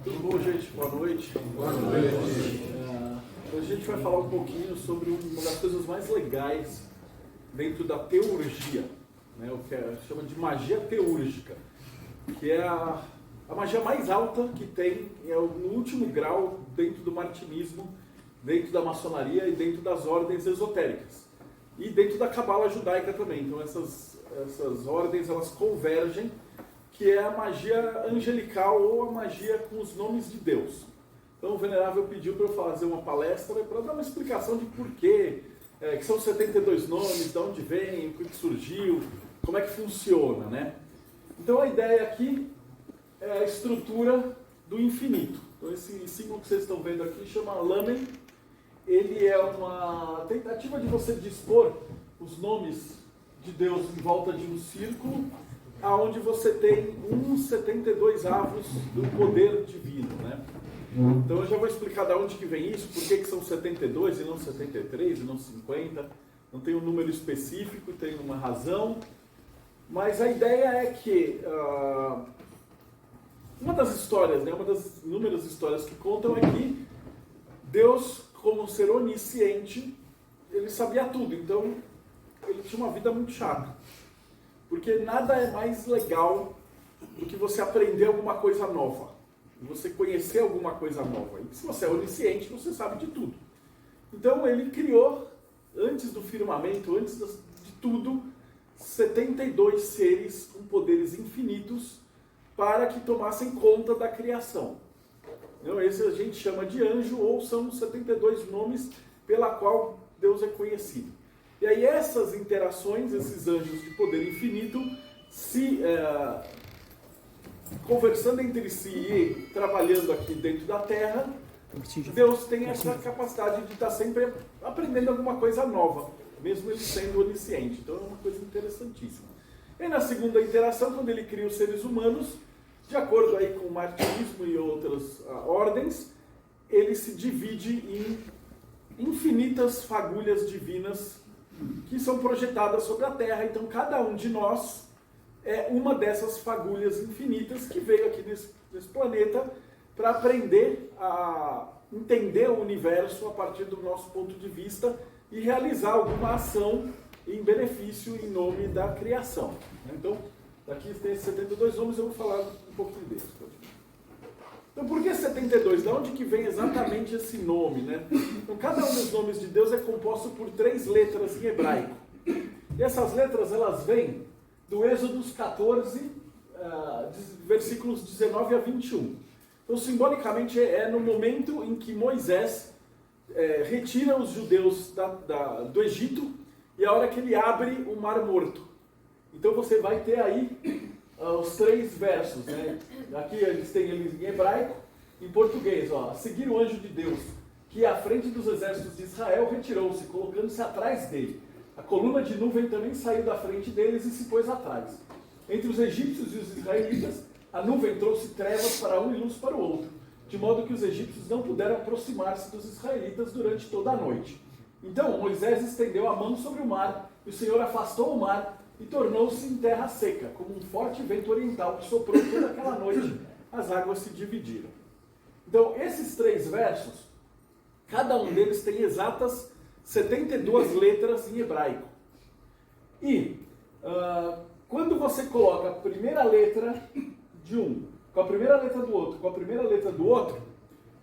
Tudo bom, gente? Boa noite. Boa noite. Hoje a gente vai falar um pouquinho sobre uma das coisas mais legais dentro da teurgia, né? O que chama de magia teúrgica, que é a magia mais alta que tem, é o último grau dentro do martinismo, dentro da maçonaria e dentro das ordens esotéricas. E dentro da cabala judaica também. Então essas ordens, elas convergem, que é a magia angelical ou a magia com os nomes de Deus. Então o Venerável pediu para eu fazer uma palestra para dar uma explicação de porquê, que são 72 nomes, de onde vem, o que surgiu, como é que funciona, né? Então a ideia aqui é a estrutura do infinito. Então esse símbolo que vocês estão vendo aqui chama Lamen. Ele é uma tentativa de você dispor os nomes de Deus em volta de um círculo, aonde você tem uns 72 avos do poder divino, né? Então eu já vou explicar de onde que vem isso, por que são 72 e não 73 e não 50. Não tem um número específico, tem uma razão. Mas a ideia é que uma das histórias, né, uma das inúmeras histórias que contam é que Deus, como um ser onisciente, ele sabia tudo. Então ele tinha uma vida muito chata. Porque nada é mais legal do que você aprender alguma coisa nova. Você conhecer alguma coisa nova. E se você é onisciente, você sabe de tudo. Então ele criou, antes do firmamento, antes de tudo, 72 seres com poderes infinitos para que tomassem conta da criação. Então esse a gente chama de anjo, ou são os 72 nomes pela qual Deus é conhecido. E aí essas interações, esses anjos de poder infinito, se conversando entre si e trabalhando aqui dentro da Terra, Deus tem essa capacidade de estar sempre aprendendo alguma coisa nova, mesmo ele sendo onisciente. Então é uma coisa interessantíssima. E na segunda interação, quando ele cria os seres humanos, de acordo aí com o martinismo e outras ordens, ele se divide em infinitas fagulhas divinas que são projetadas sobre a Terra. Então cada um de nós é uma dessas fagulhas infinitas que veio aqui nesse planeta para aprender a entender o universo a partir do nosso ponto de vista e realizar alguma ação em benefício, em nome da criação. Então, daqui tem esses 72 nomes, eu vou falar um pouquinho deles. Então, por que 72? De onde que vem exatamente esse nome, né? Então, cada um dos nomes de Deus é composto por 3 letras em hebraico. E essas letras, elas vêm do Êxodo 14, versículos 19 a 21. Então, simbolicamente, é no momento em que Moisés retira os judeus do Egito e a hora que ele abre o Mar Morto. Então, você vai ter aí os 3 versos, né? Aqui eles têm eles em hebraico, em português, ó. A seguir o anjo de Deus, que à frente dos exércitos de Israel retirou-se, colocando-se atrás dele. A coluna de nuvem também saiu da frente deles e se pôs atrás. Entre os egípcios e os israelitas, a nuvem trouxe trevas para um e luz para o outro, de modo que os egípcios não puderam aproximar-se dos israelitas durante toda a noite. Então Moisés estendeu a mão sobre o mar, e o Senhor afastou o mar, e tornou-se em terra seca, como um forte vento oriental que soprou toda aquela noite, as águas se dividiram. Então, esses 3 versos, cada um deles tem exatas 72 letras em hebraico. E, quando você coloca a primeira letra de um, com a primeira letra do outro, com a primeira letra do outro,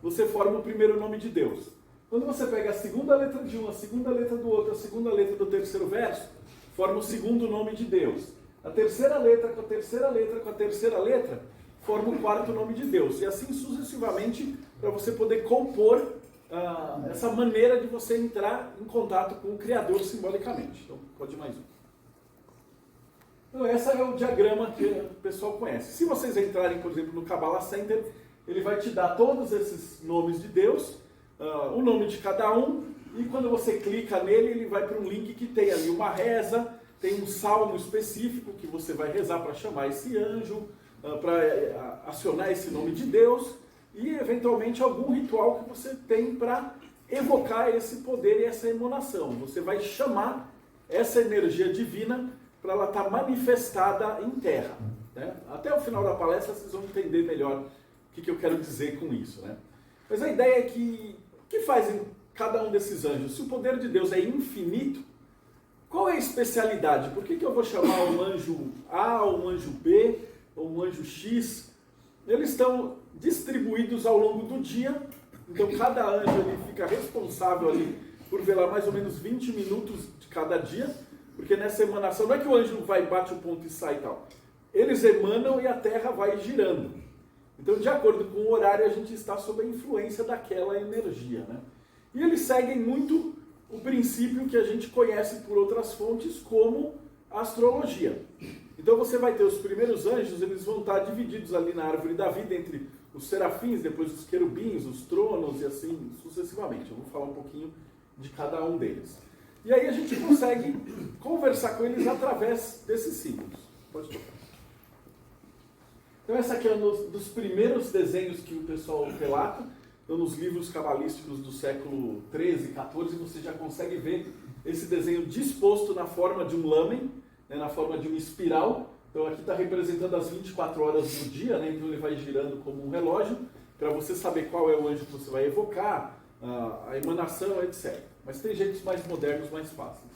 você forma o primeiro nome de Deus. Quando você pega a segunda letra de um, a segunda letra do outro, a segunda letra do terceiro verso, forma o segundo nome de Deus. A terceira letra com a terceira letra com a terceira letra forma o quarto nome de Deus. E assim sucessivamente, para você poder compor essa maneira de você entrar em contato com o Criador simbolicamente. Então, pode ir mais um. Então, esse é o diagrama que o pessoal conhece. Se vocês entrarem, por exemplo, no Kabbalah Center, ele vai te dar todos esses nomes de Deus, o nome de cada um, e quando você clica nele, ele vai para um link que tem ali uma reza, tem um salmo específico que você vai rezar para chamar esse anjo, para acionar esse nome de Deus, e eventualmente algum ritual que você tem para evocar esse poder e essa emanação. Você vai chamar essa energia divina para ela estar manifestada em terra, né? Até o final da palestra vocês vão entender melhor que eu quero dizer com isso, né? Mas a ideia é que o que fazem cada um desses anjos? Se o poder de Deus é infinito, qual é a especialidade? Por que eu vou chamar um anjo A, um anjo B, ou um anjo X? Eles estão distribuídos ao longo do dia, então cada anjo ele fica responsável ali por velar mais ou menos 20 minutos de cada dia, porque nessa emanação não é que o anjo vai, bate o ponto e sai e tal. Eles emanam e a Terra vai girando. Então, de acordo com o horário, a gente está sob a influência daquela energia, né? E eles seguem muito o princípio que a gente conhece por outras fontes, como a astrologia. Então você vai ter os primeiros anjos, eles vão estar divididos ali na árvore da vida entre os serafins, depois os querubins, os tronos e assim sucessivamente. Eu vou falar um pouquinho de cada um deles. E aí a gente consegue conversar com eles através desses símbolos. Pode tocar. Então essa aqui é um dos primeiros desenhos que o pessoal relata. Então nos livros cabalísticos do século 13 e 14 você já consegue ver esse desenho disposto na forma de um lamen, né, na forma de uma espiral. Então aqui está representando as 24 horas do dia, né, então ele vai girando como um relógio, para você saber qual é o anjo que você vai evocar, a emanação, etc. Mas tem jeitos mais modernos, mais fáceis.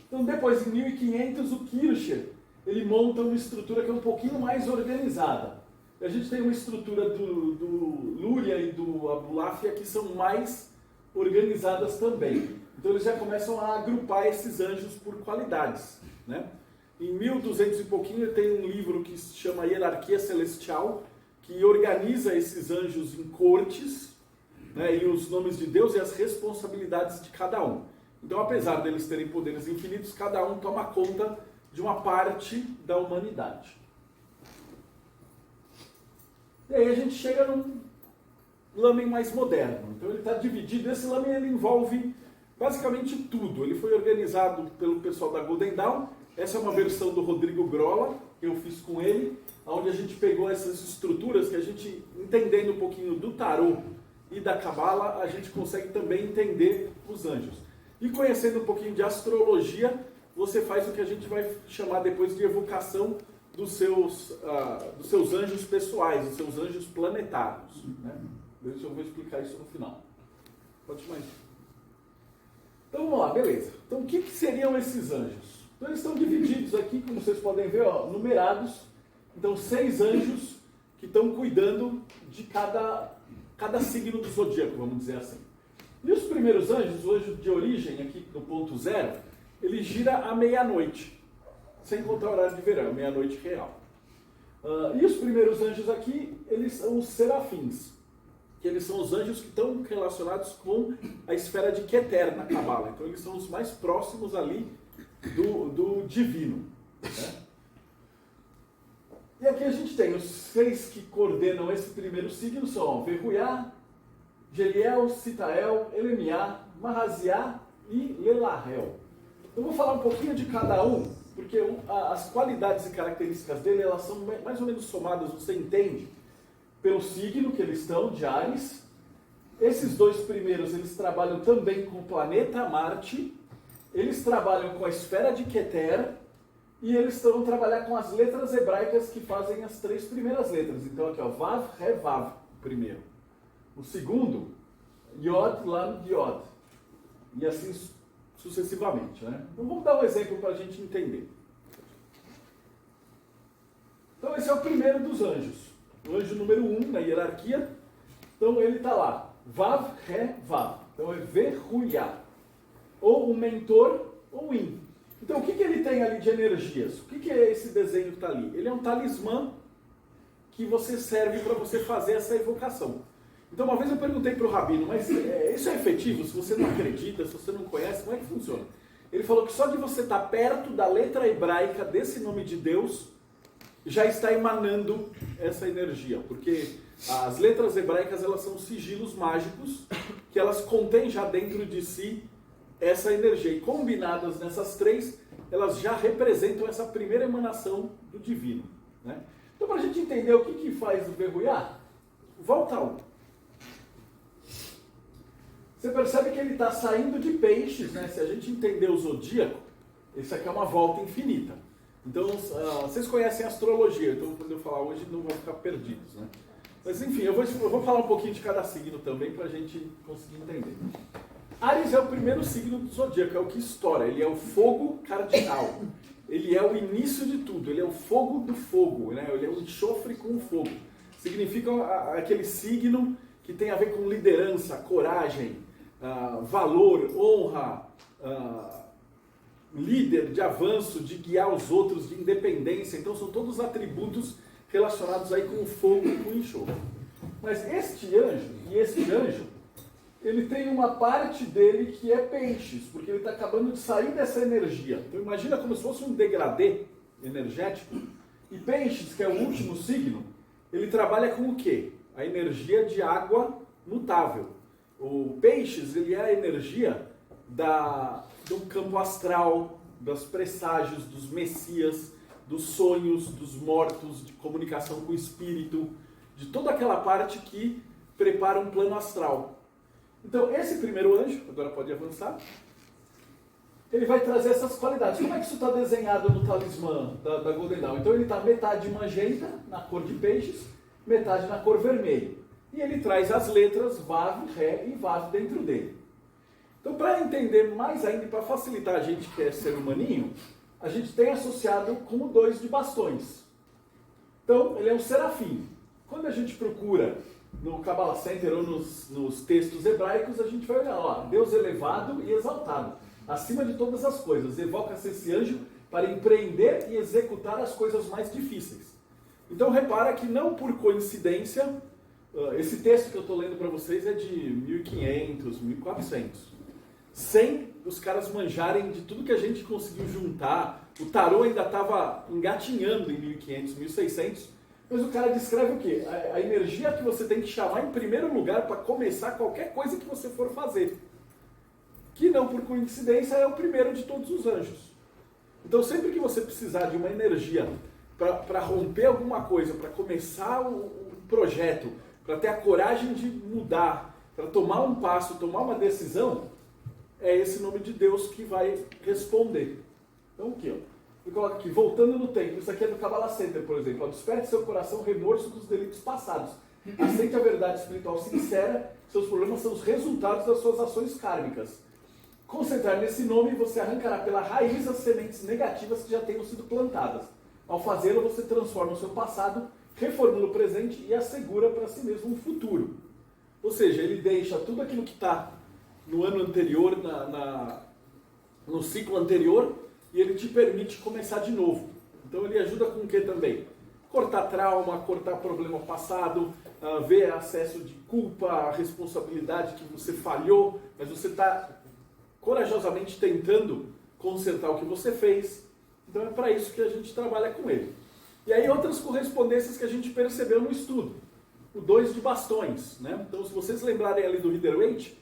Então depois, em 1500, o Kircher ele monta uma estrutura que é um pouquinho mais organizada. E a gente tem uma estrutura do Lúria e do Abulafia que são mais organizadas também. Então eles já começam a agrupar esses anjos por qualidades, né? Em 1200 e pouquinho tem um livro que se chama Hierarquia Celestial, que organiza esses anjos em cortes, né, e os nomes de Deus e as responsabilidades de cada um. Então, apesar deles terem poderes infinitos, cada um toma conta de uma parte da humanidade. E aí a gente chega num lamen mais moderno. Então ele está dividido, esse lamen ele envolve basicamente tudo. Ele foi organizado pelo pessoal da Golden Dawn. Essa é uma versão do Rodrigo Grola, que eu fiz com ele, onde a gente pegou essas estruturas que a gente, entendendo um pouquinho do tarô e da cabala, a gente consegue também entender os anjos. E conhecendo um pouquinho de astrologia, você faz o que a gente vai chamar depois de evocação dos seus anjos pessoais, dos seus anjos planetários, né? Eu vou explicar isso no final. Pode mais. Então vamos lá, beleza. Então o que seriam esses anjos? Então eles estão divididos aqui, como vocês podem ver, ó, numerados. Então 6 anjos que estão cuidando de cada signo do zodíaco, vamos dizer assim. E os primeiros anjos, o anjo de origem, aqui no ponto 0, ele gira à meia-noite, sem contar o horário de verão, meia-noite real. E os primeiros anjos aqui, eles são os serafins, que eles são os anjos que estão relacionados com a esfera de Keter na Cabala. Então eles são os mais próximos ali do divino, né? E aqui a gente tem os 6 que coordenam esse primeiro signo, são Verruiá, Geriel, Citael, Elemiá, Mahaziá e Lelahel. Eu vou falar um pouquinho de cada um, porque as qualidades e características dele, elas são mais ou menos somadas, você entende, pelo signo que eles estão, de Áries. Esses 2 primeiros, eles trabalham também com o planeta Marte, eles trabalham com a esfera de Keter, e eles vão trabalhar com as letras hebraicas que fazem as 3 primeiras letras. Então aqui, ó, Vav, Re, Vav, o primeiro. O segundo, Yod, Lam, Yod. E assim sucessivamente, né? Então vamos dar um exemplo para a gente entender. Então esse é o primeiro dos anjos. O anjo número 1 na hierarquia. Então ele está lá. Vav, Re, Vav. Então é Verruiá. Ou o mentor ou In. Então o que ele tem ali de energias? O que é esse desenho que está ali? Ele é um talismã que você serve para você fazer essa evocação. Então uma vez eu perguntei para o Rabino, mas isso é efetivo? Se você não acredita, se você não conhece, como é que funciona? Ele falou que só de você estar perto da letra hebraica desse nome de Deus, já está emanando essa energia. Porque as letras hebraicas, elas são sigilos mágicos, que elas contêm já dentro de si essa energia. E combinadas nessas 3, elas já representam essa primeira emanação do divino, né? Então para a gente entender o que faz o Verruiá, volta ao Você percebe que ele está saindo de peixes, né? Se a gente entender o zodíaco, isso aqui é uma volta infinita. Então, vocês conhecem a astrologia, então quando eu falar hoje não vão ficar perdidos, né? Mas enfim, eu vou falar um pouquinho de cada signo também para a gente conseguir entender. Áries é o primeiro signo do zodíaco, é o que estoura, ele é o fogo cardinal. Ele é o início de tudo, ele é o fogo do fogo, né? Ele é o enxofre com o fogo. Significa aquele signo que tem a ver com liderança, coragem, valor, honra, líder de avanço, de guiar os outros, de independência. Então são todos atributos relacionados aí com o fogo e com o enxofre. Mas este anjo, ele tem uma parte dele que é peixes, porque ele está acabando de sair dessa energia. Então imagina como se fosse um degradê energético. E peixes, que é o último signo, ele trabalha com o quê? A energia de água mutável. O peixes, ele é a energia do campo astral, dos presságios, dos messias, dos sonhos, dos mortos, de comunicação com o espírito, de toda aquela parte que prepara um plano astral. Então, esse primeiro anjo, agora pode avançar, ele vai trazer essas qualidades. Como é que isso está desenhado no talismã da Golden Dawn? Então, ele está metade magenta, na cor de peixes, metade na cor vermelha. E ele traz as letras Vav, Ré e Vav dentro dele. Então, para entender mais ainda e para facilitar a gente que é ser humaninho, a gente tem associado com o 2 de bastões. Então, ele é um serafim. Quando a gente procura no Kabbalah Center ou nos textos hebraicos, a gente vai olhar, ó, Deus elevado e exaltado, acima de todas as coisas. Evoca-se esse anjo para empreender e executar as coisas mais difíceis. Então repara que não por coincidência, esse texto que eu estou lendo para vocês é de 1500, 1400. Sem os caras manjarem de tudo que a gente conseguiu juntar. O tarô ainda estava engatinhando em 1500, 1600. Mas o cara descreve o quê? A energia que você tem que chamar em primeiro lugar para começar qualquer coisa que você for fazer. Que não por coincidência é o primeiro de todos os anjos. Então sempre que você precisar de uma energia para romper alguma coisa, para começar um projeto, para ter a coragem de mudar, para tomar um passo, tomar uma decisão, é esse nome de Deus que vai responder. Então aqui, ó. Eu coloco aqui, voltando no tempo, isso aqui é do Kabbalah Center, por exemplo. Ó, desperte seu coração remorso dos delitos passados. Aceite a verdade espiritual sincera, seus problemas são os resultados das suas ações kármicas. Concentrar nesse nome, você arrancará pela raiz as sementes negativas que já tenham sido plantadas. Ao fazê-lo, você transforma o seu passado, reformula o presente e assegura para si mesmo um futuro. Ou seja, ele deixa tudo aquilo que está no ano anterior, no ciclo anterior, e ele te permite começar de novo. Então ele ajuda com o que também? Cortar trauma, cortar problema passado, ver acesso de culpa, responsabilidade que você falhou, mas você está corajosamente tentando consertar o que você fez. Então é para isso que a gente trabalha com ele. E aí outras correspondências que a gente percebeu no estudo. O 2 de bastões, né? Então se vocês lembrarem ali do Rider-Waite,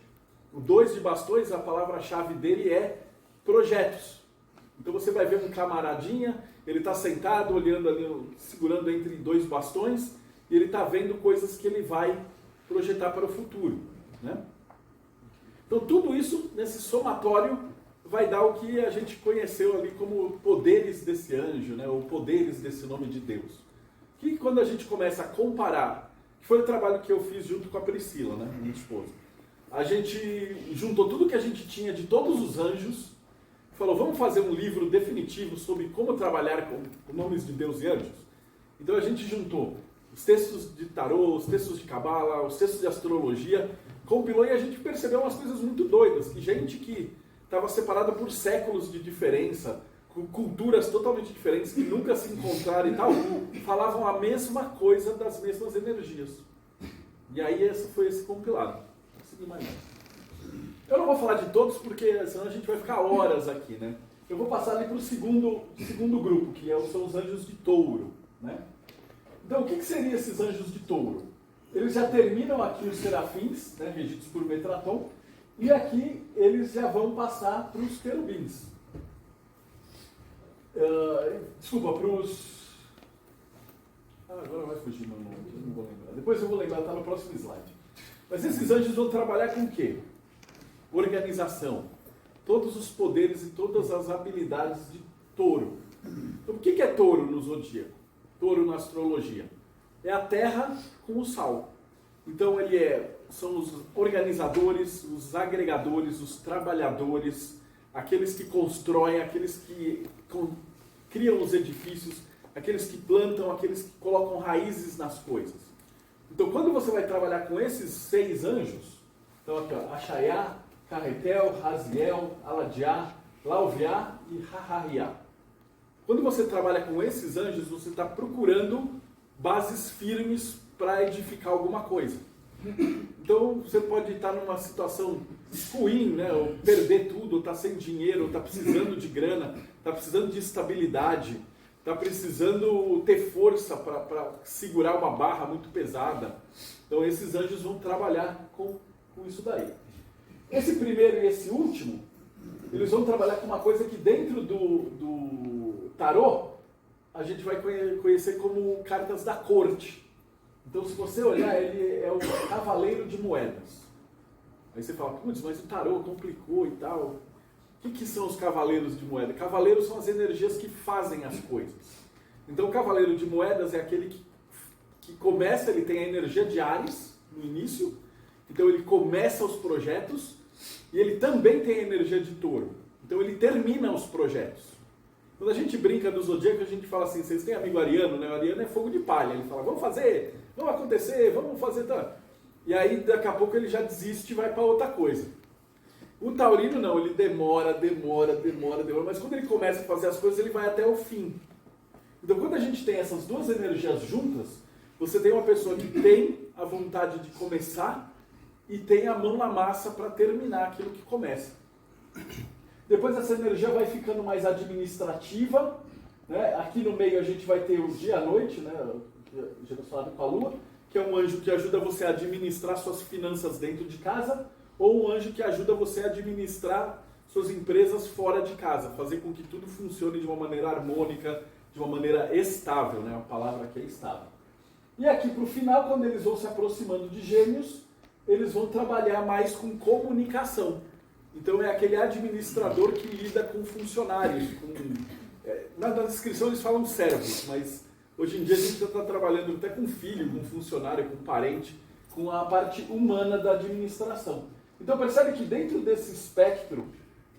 o 2 de bastões, a palavra-chave dele é projetos. Então você vai ver um camaradinha, ele está sentado, olhando ali, segurando entre 2 bastões, e ele está vendo coisas que ele vai projetar para o futuro, né? Então tudo isso, nesse somatório, vai dar o que a gente conheceu ali como poderes desse anjo, né? Ou poderes desse nome de Deus. Que quando a gente começa a comparar, que foi o trabalho que eu fiz junto com a Priscila, né, minha esposa, a gente juntou tudo que a gente tinha de todos os anjos, falou, vamos fazer um livro definitivo sobre como trabalhar com nomes de Deus e anjos? Então a gente juntou os textos de tarô, os textos de cabala, os textos de astrologia, compilou e a gente percebeu umas coisas muito doidas, que gente que estava separada por séculos de diferença, com culturas totalmente diferentes, que nunca se encontraram e tal, falavam a mesma coisa das mesmas energias. E aí esse foi esse compilado. Vou seguir mais. Eu não vou falar de todos, porque senão a gente vai ficar horas aqui, né? Eu vou passar ali para o segundo grupo, que são os anjos de touro, né? Então, o que seriam esses anjos de touro? Eles já terminam aqui os serafins, né, regidos por Metraton, e aqui eles já vão passar para os querubins. Desculpa, para os... agora vai fugir meu nome, eu não vou lembrar. Depois eu vou lembrar, está no próximo slide. Mas esses anjos vão trabalhar com o quê? Organização, todos os poderes e todas as habilidades de touro. Então, o que é touro no zodíaco? Touro na astrologia? é a terra com o sal. Então são os organizadores, os agregadores, os trabalhadores, aqueles que constroem, aqueles que criam os edifícios, aqueles que plantam, aqueles que colocam raízes nas coisas. Então, quando você vai trabalhar com esses 6 anjos, então aqui, ó, Achaiá, Carretel, Raziel, Aladiá, Lauviá e Hahariá. Quando você trabalha com esses anjos, você está procurando bases firmes para edificar alguma coisa. Então, você pode estar numa situação ruim, né? Ou perder tudo, ou estar sem dinheiro, ou estar precisando de grana, está precisando de estabilidade, está precisando ter força para segurar uma barra muito pesada. Então, esses anjos vão trabalhar com isso daí. Esse primeiro e esse último, eles vão trabalhar com uma coisa que dentro do tarô, a gente vai conhecer como cartas da corte. Então, se você olhar, ele é o cavaleiro de moedas. Aí você fala, putz, mas o tarô complicou e tal. O que são os cavaleiros de moeda? Cavaleiros são as energias que fazem as coisas. Então, o cavaleiro de moedas é aquele que começa, ele tem a energia de Áries no início, então ele começa os projetos, e ele também tem a energia de Touro. Então, ele termina os projetos. Quando a gente brinca do zodíaco, a gente fala assim, vocês têm amigo ariano, né? O ariano é fogo de palha. Ele fala, vamos fazer, vamos acontecer, vamos fazer... Tá. E aí, daqui a pouco, ele já desiste e vai para outra coisa. O taurino não, ele demora, mas quando ele começa a fazer as coisas, ele vai até o fim. Então, quando a gente tem essas duas energias juntas, você tem uma pessoa que tem a vontade de começar e tem a mão na massa para terminar aquilo que começa. Depois essa energia vai ficando mais administrativa, né? Aqui no meio a gente vai ter o dia e a noite, né? Relacionado com a lua, que é um anjo que ajuda você a administrar suas finanças dentro de casa, ou um anjo que ajuda você a administrar suas empresas fora de casa, fazer com que tudo funcione de uma maneira harmônica, de uma maneira estável, né? A palavra aqui é estável. E aqui para o final, quando eles vão se aproximando de Gêmeos, eles vão trabalhar mais com comunicação. Então é aquele administrador que lida com funcionários. Na descrição eles falam servos, mas hoje em dia a gente já está trabalhando até com filho, com funcionário, com parente, com a parte humana da administração. Então percebe que dentro desse espectro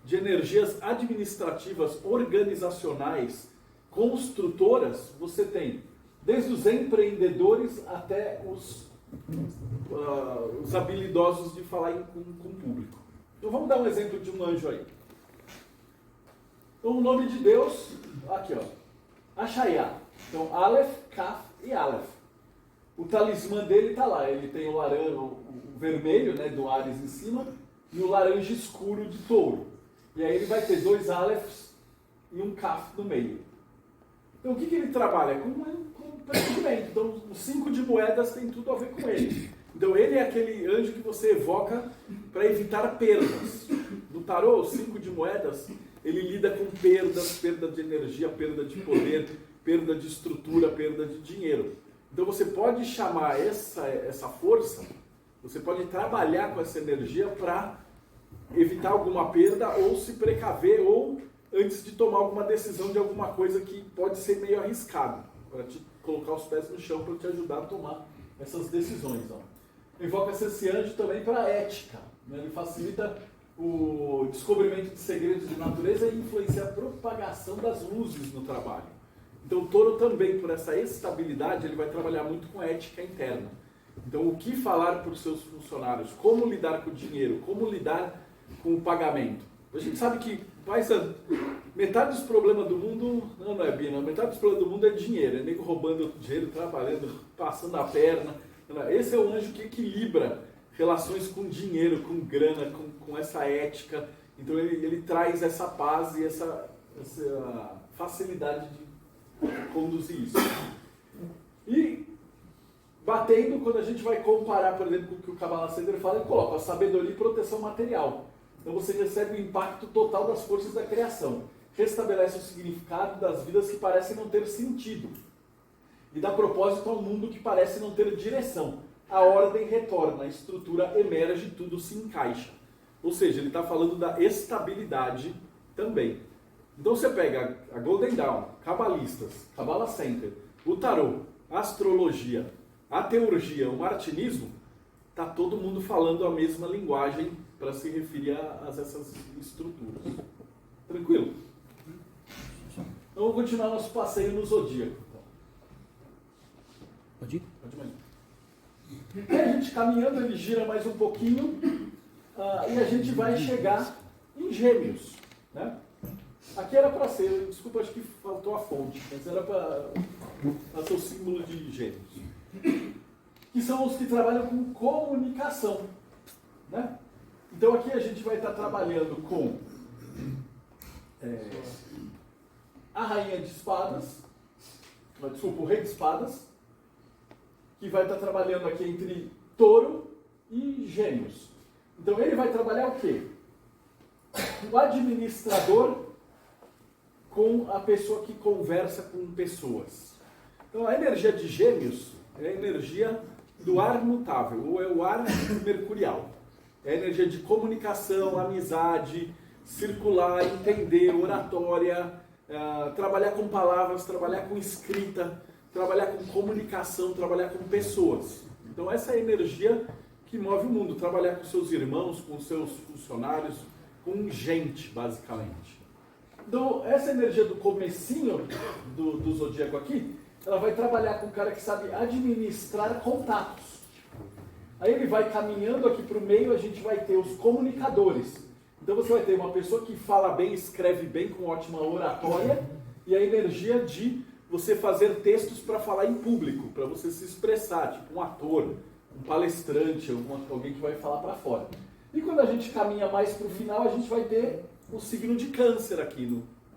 de energias administrativas, organizacionais, construtoras, você tem desde os empreendedores até os habilidosos de falar com o público. Então vamos dar um exemplo de um anjo aí. Então o nome de Deus, aqui ó, Achaiá. Então Aleph, Kaf e Aleph. O talismã dele está lá, ele tem o laranja, o vermelho, né, do Áries em cima, e o laranja escuro de Touro. E aí ele vai ter 2 Alephs e um Kaf no meio. Então o que ele trabalha? Com procedimento. Então os 5 de moedas tem tudo a ver com ele. Então ele é aquele anjo que você evoca para evitar perdas. No tarô, os 5 de moedas, ele lida com perdas, perda de energia, perda de poder, perda de estrutura, perda de dinheiro. Então você pode chamar essa força, você pode trabalhar com essa energia para evitar alguma perda ou se precaver ou antes de tomar alguma decisão de alguma coisa que pode ser meio arriscado, para te colocar os pés no chão para te ajudar a tomar essas decisões. Ó. Invoca-se esse anjo também para a ética, né? Ele facilita o descobrimento de segredos de natureza e influencia a propagação das luzes no trabalho. Então o touro também, por essa estabilidade, ele vai trabalhar muito com ética interna. Então o que falar para os seus funcionários, como lidar com o dinheiro, como lidar com o pagamento. A gente sabe que metade dos problemas do mundo, não é Bina, metade dos problemas do mundo é dinheiro, é nego roubando dinheiro, trabalhando, passando a perna. Esse é o anjo que equilibra relações com dinheiro, com grana, com essa ética. Então ele traz essa paz e essa facilidade de conduzir isso. E batendo, quando a gente vai comparar, por exemplo, com o que o Kabbalah Center fala, ele coloca a sabedoria e proteção material. Então você recebe o impacto total das forças da criação. Restabelece o significado das vidas que parecem não ter sentido. E dá propósito ao mundo que parece não ter direção. A ordem retorna, a estrutura emerge, tudo se encaixa. Ou seja, ele está falando da estabilidade também. Então você pega a Golden Dawn, Cabalistas, Kabbalah Center, o Tarô, a astrologia, a teurgia, o martinismo, está todo mundo falando a mesma linguagem para se referir a essas estruturas. Tranquilo? Então vamos continuar nosso passeio no zodíaco. Pode ir? Pode mais. E a gente caminhando, ele gira mais um pouquinho e a gente vai chegar em Gêmeos, né? Aqui era para ser, desculpa, acho que faltou a fonte, mas era para ser o símbolo de Gêmeos, que são os que trabalham com comunicação, né? Então aqui a gente vai estar trabalhando com a Rainha de Espadas, desculpa, o Rei de Espadas, que vai estar trabalhando aqui entre Touro e Gêmeos. Então ele vai trabalhar o quê? O administrador com a pessoa que conversa com pessoas. Então a energia de Gêmeos é a energia do ar mutável, ou é o ar mercurial. É a energia de comunicação, amizade, circular, entender, oratória, trabalhar com palavras, trabalhar com escrita, trabalhar com comunicação, trabalhar com pessoas. Então essa é a energia que move o mundo, trabalhar com seus irmãos, com seus funcionários, com gente, basicamente. Então essa energia do comecinho do zodíaco aqui, ela vai trabalhar com o cara que sabe administrar contatos. Aí ele vai caminhando aqui para o meio, a gente vai ter os comunicadores. Então você vai ter uma pessoa que fala bem, escreve bem, com ótima oratória, e a energia de você fazer textos para falar em público, para você se expressar, tipo um ator, um palestrante, alguém que vai falar para fora. E quando a gente caminha mais para o final, a gente vai ter o signo de Câncer aqui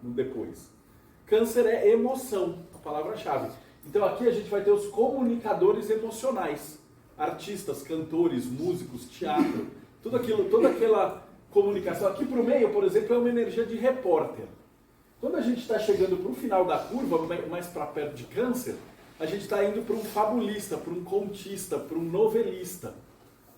no depois. Câncer é emoção, a palavra-chave. Então aqui a gente vai ter os comunicadores emocionais, artistas, cantores, músicos, teatro, tudo aquilo, toda aquela comunicação. Aqui para o meio, por exemplo, é uma energia de repórter. Quando a gente está chegando para o final da curva, mais para perto de Câncer, a gente está indo para um fabulista, para um contista, para um novelista,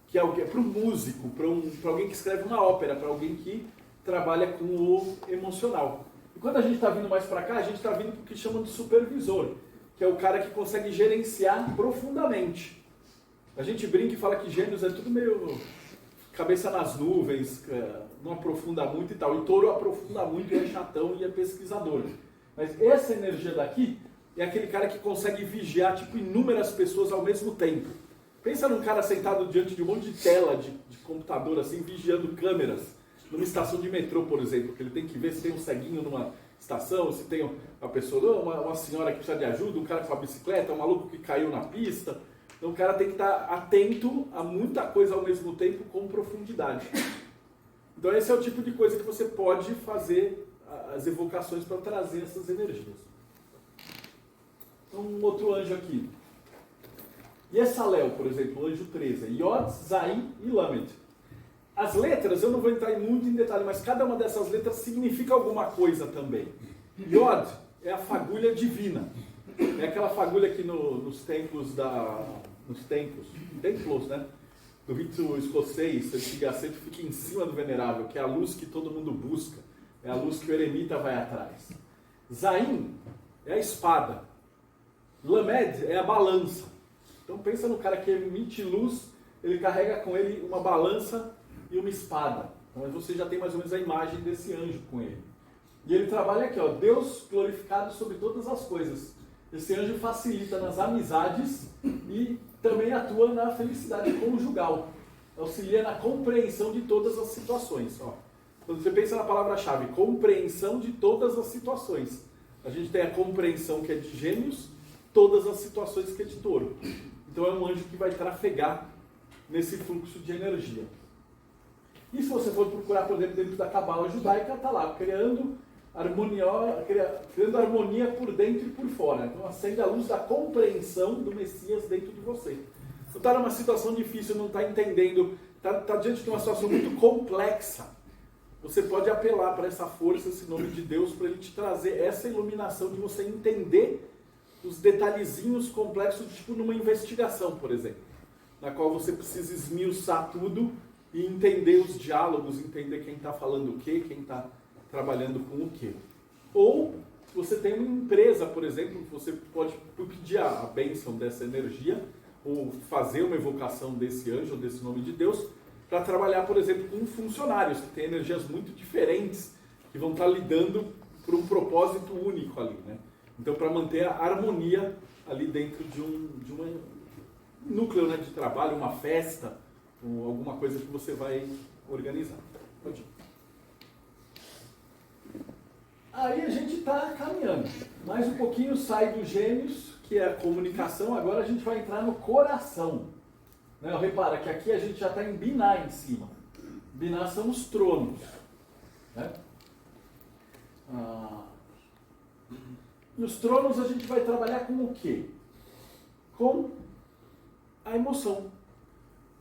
que é para um músico, para alguém que escreve uma ópera, para alguém que trabalha com o emocional. E quando a gente está vindo mais para cá, a gente está vindo para o que chamam de supervisor, que é o cara que consegue gerenciar profundamente. A gente brinca e fala que Gêmeos é tudo meio cabeça nas nuvens, não aprofunda muito e tal. E Touro aprofunda muito e é chatão e é pesquisador. Mas essa energia daqui é aquele cara que consegue vigiar tipo inúmeras pessoas ao mesmo tempo. Pensa num cara sentado diante de um monte de tela de computador assim, vigiando câmeras numa estação de metrô, por exemplo, que ele tem que ver se tem um ceguinho numa estação, se tem uma pessoa, uma senhora que precisa de ajuda, um cara com uma bicicleta, um maluco que caiu na pista. Então o cara tem que estar atento a muita coisa ao mesmo tempo com profundidade. Então esse é o tipo de coisa que você pode fazer as evocações para trazer essas energias. Então um outro anjo aqui. Yesalel, por exemplo, o anjo 13. Yod, Zain e Lamed. As letras, eu não vou entrar muito em detalhe, mas cada uma dessas letras significa alguma coisa também. Yod é a fagulha divina. É aquela fagulha que nos templos, né? Do rito escocês, sempre fica em cima do venerável, que é a luz que todo mundo busca. É a luz que o eremita vai atrás. Zain é a espada. Lamed é a balança. Então pensa no cara que emite luz, ele carrega com ele uma balança e uma espada. Então você já tem mais ou menos a imagem desse anjo com ele. E ele trabalha aqui, ó, Deus glorificado sobre todas as coisas. Esse anjo facilita nas amizades e também atua na felicidade conjugal. Auxilia na compreensão de todas as situações. Ó. Quando você pensa na palavra-chave, compreensão de todas as situações. A gente tem a compreensão que é de Gêmeos, todas as situações que é de Touro. Então é um anjo que vai trafegar nesse fluxo de energia. E se você for procurar, por exemplo, dentro da cabala judaica, está lá, criando harmonia por dentro e por fora. Então acende a luz da compreensão do Messias dentro de você. Você está numa situação difícil, não está entendendo, está diante de uma situação muito complexa. Você pode apelar para essa força, esse nome de Deus, para ele te trazer essa iluminação de você entender os detalhezinhos complexos, tipo numa investigação, por exemplo, na qual você precisa esmiuçar tudo e entender os diálogos, entender quem está falando o quê, quem está trabalhando com o quê. Ou você tem uma empresa, por exemplo, você pode pedir a bênção dessa energia, ou fazer uma evocação desse anjo, ou desse nome de Deus, para trabalhar, por exemplo, com funcionários, que têm energias muito diferentes, que vão estar lidando por um propósito único ali, né? Então, para manter a harmonia ali dentro de um núcleo, né, de trabalho, uma festa, ou alguma coisa que você vai organizar. Pode ir. Aí a gente está caminhando. Mais um pouquinho sai dos Gêmeos, que é a comunicação. Agora a gente vai entrar no coração. Né? Repara que aqui a gente já está em Biná em cima. Biná são os tronos. Né? E os tronos a gente vai trabalhar com o quê? Com a emoção.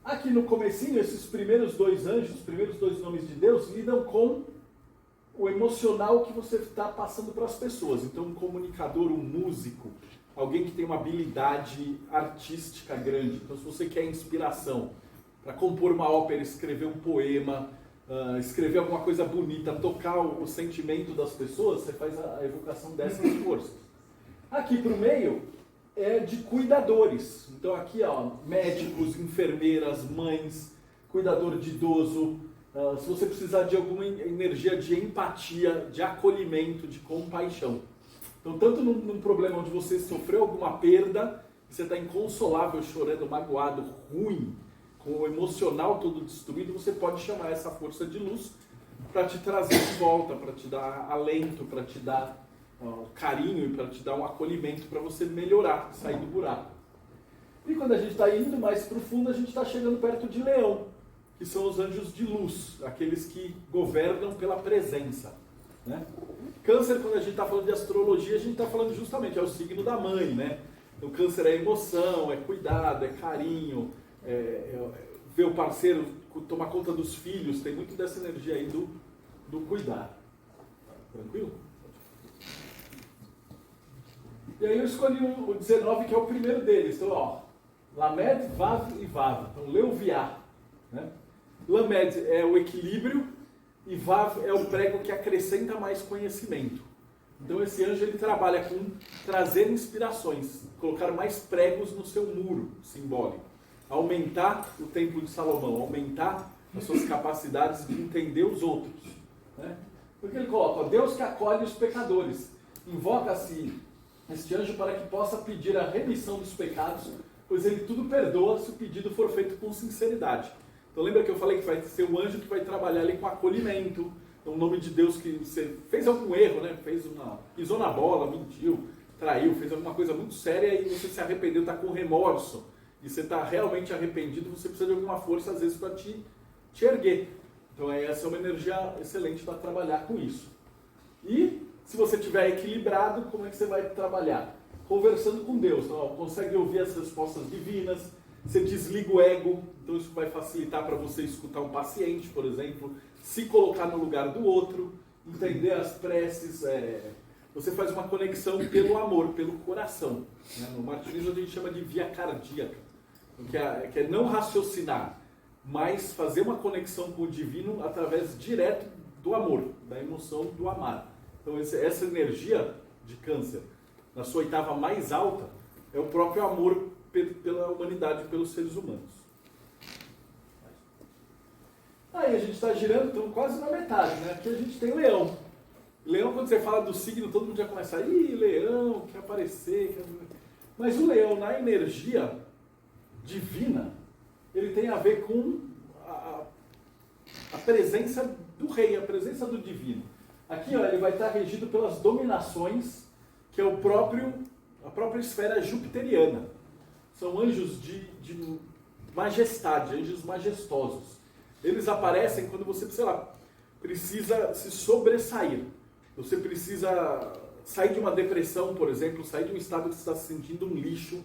Aqui no comecinho, esses primeiros dois anjos, os primeiros dois nomes de Deus, lidam com o emocional que você está passando para as pessoas. Então, um comunicador, um músico, alguém que tem uma habilidade artística grande. Então, se você quer inspiração para compor uma ópera, escrever um poema, escrever alguma coisa bonita, tocar o sentimento das pessoas, você faz a evocação dessas forças. Aqui para o meio é de cuidadores. Então, aqui, ó, médicos, enfermeiras, mães, cuidador de idoso. Se você precisar de alguma energia de empatia, de acolhimento, de compaixão. Então, tanto num problema onde você sofreu alguma perda, você está inconsolável, chorando, magoado, ruim, com o emocional todo destruído, você pode chamar essa força de luz para te trazer de volta, para te dar alento, para te dar carinho e para te dar um acolhimento para você melhorar, sair do buraco. E quando a gente está indo mais profundo, a gente está chegando perto de Leão, que são os anjos de luz, aqueles que governam pela presença. Né? Câncer, quando a gente está falando de astrologia, a gente está falando justamente, é o signo da mãe. Né? O câncer é emoção, é cuidado, é carinho, ver o parceiro tomar conta dos filhos, tem muito dessa energia aí do cuidar. Tranquilo? E aí eu escolhi o 19, que é o primeiro deles. Então, ó, Lamed, Vav e Vav. Então, Leuviá. Né? Lamed é o equilíbrio e Vav é o prego que acrescenta mais conhecimento. Então esse anjo ele trabalha com trazer inspirações, colocar mais pregos no seu muro simbólico, aumentar o templo de Salomão, aumentar as suas capacidades de entender os outros. Né? Porque ele coloca, ó, Deus que acolhe os pecadores, invoca-se este anjo para que possa pedir a remissão dos pecados, pois ele tudo perdoa se o pedido for feito com sinceridade. Então lembra que eu falei que vai ser o anjo que vai trabalhar ali com acolhimento, o nome de Deus que você fez algum erro, né? Pisou na bola, mentiu, traiu, fez alguma coisa muito séria e você se arrependeu, está com remorso, e você está realmente arrependido, você precisa de alguma força às vezes para te erguer. Então essa é uma energia excelente para trabalhar com isso. E se você estiver equilibrado, como é que você vai trabalhar? Conversando com Deus. Então, consegue ouvir as respostas divinas, você desliga o ego, então isso vai facilitar para você escutar um paciente, por exemplo, se colocar no lugar do outro, entender as preces, você faz uma conexão pelo amor, pelo coração. Né? No martinismo a gente chama de via cardíaca, que é não raciocinar, mas fazer uma conexão com o divino através direto do amor, da emoção do amar. Então essa energia de câncer, na sua oitava mais alta, é o próprio amor pela humanidade, pelos seres humanos. Aí a gente está girando, então quase na metade, né? Aqui a gente tem Leão. Leão, quando você fala do signo, todo mundo já começa, Leão, quer aparecer, Mas o Leão, na energia divina, ele tem a ver com a presença do rei, a presença do divino. Aqui, ó, ele vai estar regido pelas dominações, que é a própria esfera jupiteriana. São anjos de majestade, anjos majestosos. Eles aparecem quando você, sei lá, precisa se sobressair. Você precisa sair de uma depressão, por exemplo, sair de um estado que você está se sentindo um lixo.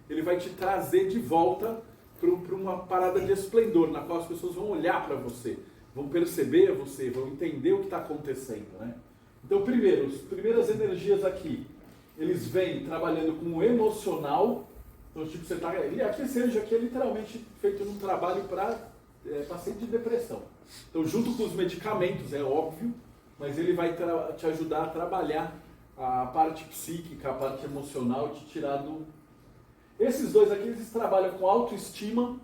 Ele vai te trazer de volta para uma parada de esplendor, na qual as pessoas vão olhar para você, vão perceber você, vão entender o que está acontecendo. Né? Então, primeiro, as primeiras energias aqui, eles vêm trabalhando com o emocional. Então, tipo, você tá... Aqui esse anjo aqui é literalmente feito num trabalho para paciente de depressão. Então, junto com os medicamentos, é óbvio, mas ele vai te ajudar a trabalhar a parte psíquica, a parte emocional, te tirar do... Esses dois aqui, eles trabalham com autoestima,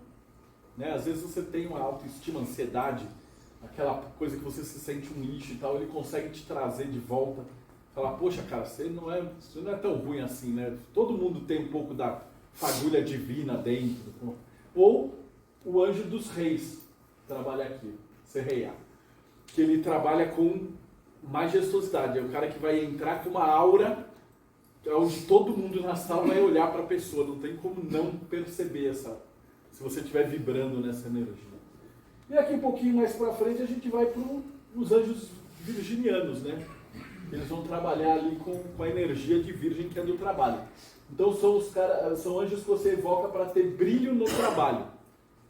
né? Às vezes você tem uma autoestima, ansiedade, aquela coisa que você se sente um lixo e tal, ele consegue te trazer de volta, falar, poxa, cara, você não é tão ruim assim, né? Todo mundo tem um pouco da fagulha divina dentro. Ou o anjo dos reis trabalha aqui, Serreia, que ele trabalha com majestosidade, é o cara que vai entrar com uma aura onde todo mundo na sala vai olhar para a pessoa, não tem como não perceber essa, se você estiver vibrando nessa energia. E aqui um pouquinho mais para frente a gente vai para os anjos virginianos, né? Eles vão trabalhar ali com a energia de virgem que é do trabalho. Então são anjos que você evoca para ter brilho no trabalho.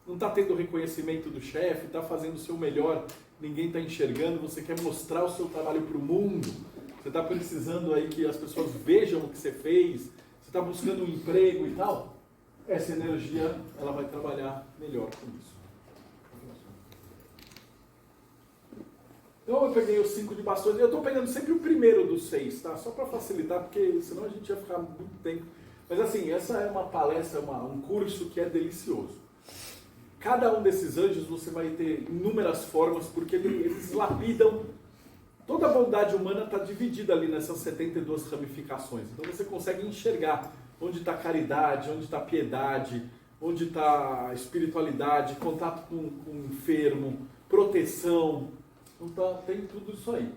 Não está tendo reconhecimento do chefe, está fazendo o seu melhor, ninguém está enxergando, você quer mostrar o seu trabalho para o mundo, você está precisando aí que as pessoas vejam o que você fez, você está buscando um emprego e tal. Essa energia, ela vai trabalhar melhor com isso. Então eu peguei os 5 de bastões, eu estou pegando sempre o primeiro dos 6, tá? Só para facilitar, porque senão a gente ia ficar muito tempo. Mas assim, essa é uma palestra, um curso que é delicioso. Cada um desses anjos você vai ter inúmeras formas, porque eles lapidam. Toda a bondade humana está dividida ali nessas 72 ramificações. Então você consegue enxergar onde está a caridade, onde está a piedade, onde está a espiritualidade, contato com o enfermo, proteção. Então tem tudo isso aí.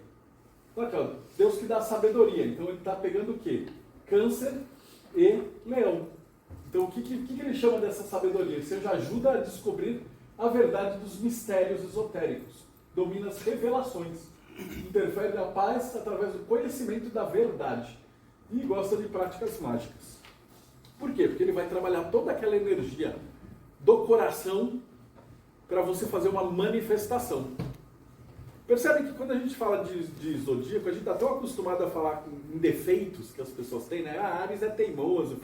Então aqui, ó, Deus que dá sabedoria. Então ele está pegando o quê? Câncer e Leão. Então o que ele chama dessa sabedoria? Ele já ajuda a descobrir a verdade dos mistérios esotéricos. Domina as revelações. Interfere na paz através do conhecimento da verdade. E gosta de práticas mágicas. Por quê? Porque ele vai trabalhar toda aquela energia do coração para você fazer uma manifestação. Percebem que quando a gente fala de zodíaco, a gente está tão acostumado a falar em defeitos que as pessoas têm, né? Ah, Áries é teimoso,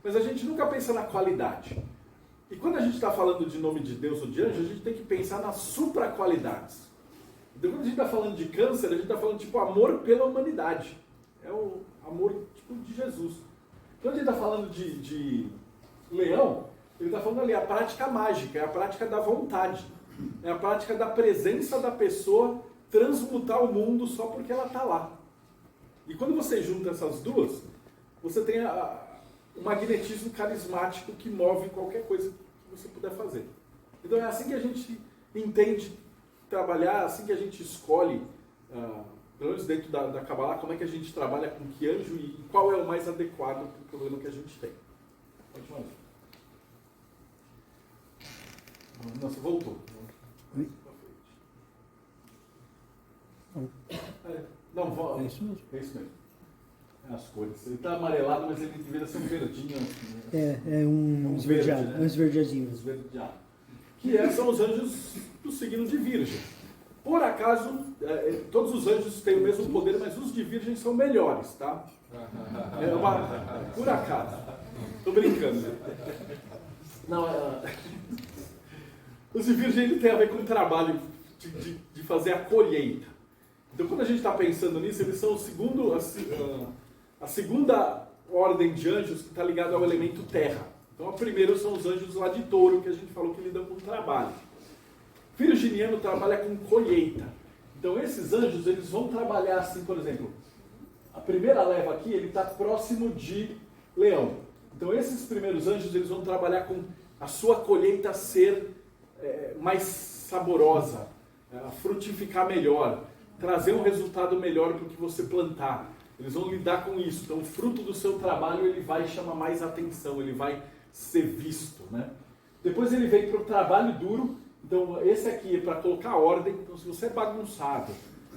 mas a gente nunca pensa na qualidade. E quando a gente está falando de nome de Deus ou de anjo, a gente tem que pensar nas supraqualidades. Então quando a gente está falando de câncer, a gente está falando tipo amor pela humanidade. É o amor tipo de Jesus. Quando a gente está falando de leão, ele está falando ali a prática mágica, é a prática da vontade. É a prática da presença da pessoa transmutar o mundo só porque ela está lá. E quando você junta essas duas, você tem o magnetismo carismático que move qualquer coisa que você puder fazer. Então é assim que a gente entende trabalhar, assim que a gente escolhe, pelo menos dentro da Kabbalah, como é que a gente trabalha com que anjo e qual é o mais adequado para o problema que a gente tem. Pode mais. Nossa, voltou. Oi? Não, é isso mesmo. É isso mesmo. É as cores. Ele está amarelado, mas ele deveria ser um verdinho. Assim, né? É um esverdeado, verde, né? um esverdeadinho. Esverdeado. Que são os anjos do signo de Virgem. Por acaso, todos os anjos têm o mesmo poder, mas os de Virgem são melhores, tá? Por acaso. Estou brincando. Não, os de Virgem ele tem a ver com o trabalho de fazer a colheita. Então, quando a gente está pensando nisso, eles são a segunda ordem de anjos que está ligada ao elemento terra. Então, o primeiro são os anjos lá de touro, que a gente falou que lidam com trabalho. Virginiano trabalha com colheita. Então, esses anjos, eles vão trabalhar assim, por exemplo, a primeira leva aqui, ele está próximo de Leão. Então, esses primeiros anjos, eles vão trabalhar com a sua colheita ser mais saborosa, frutificar melhor, trazer um resultado melhor para o que você plantar. Eles vão lidar com isso. Então, o fruto do seu trabalho, ele vai chamar mais atenção, ele vai ser visto, né? Depois ele vem para o trabalho duro. Então, esse aqui é para colocar ordem. Então, se você é bagunçado,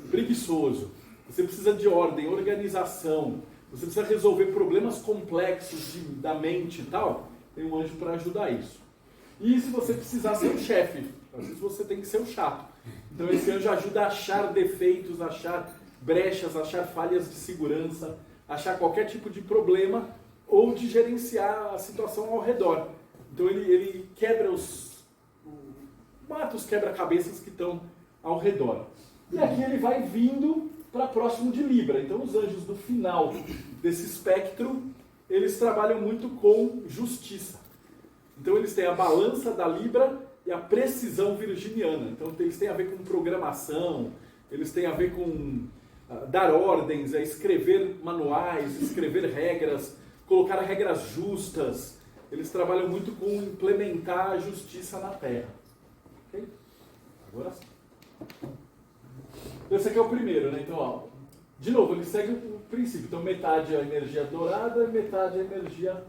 preguiçoso, você precisa de ordem, organização, você precisa resolver problemas complexos da mente e tal, tem um anjo para ajudar isso. E se você precisar ser o chefe, às vezes você tem que ser o chato. Então, esse anjo ajuda a achar defeitos, achar brechas, achar falhas de segurança, achar qualquer tipo de problema ou de gerenciar a situação ao redor. Então, ele quebra mata os quebra-cabeças que estão ao redor. E aqui ele vai vindo para próximo de Libra. Então os anjos do final desse espectro, eles trabalham muito com justiça. Então eles têm a balança da Libra e a precisão virginiana. Então eles têm a ver com programação, eles têm a ver com dar ordens, escrever manuais, escrever regras, colocar regras justas. Eles trabalham muito com implementar a justiça na Terra. Ok? Agora sim. Esse aqui é o primeiro, né? Então, ó, de novo, ele segue o princípio. Então, metade é a energia dourada e metade é a energia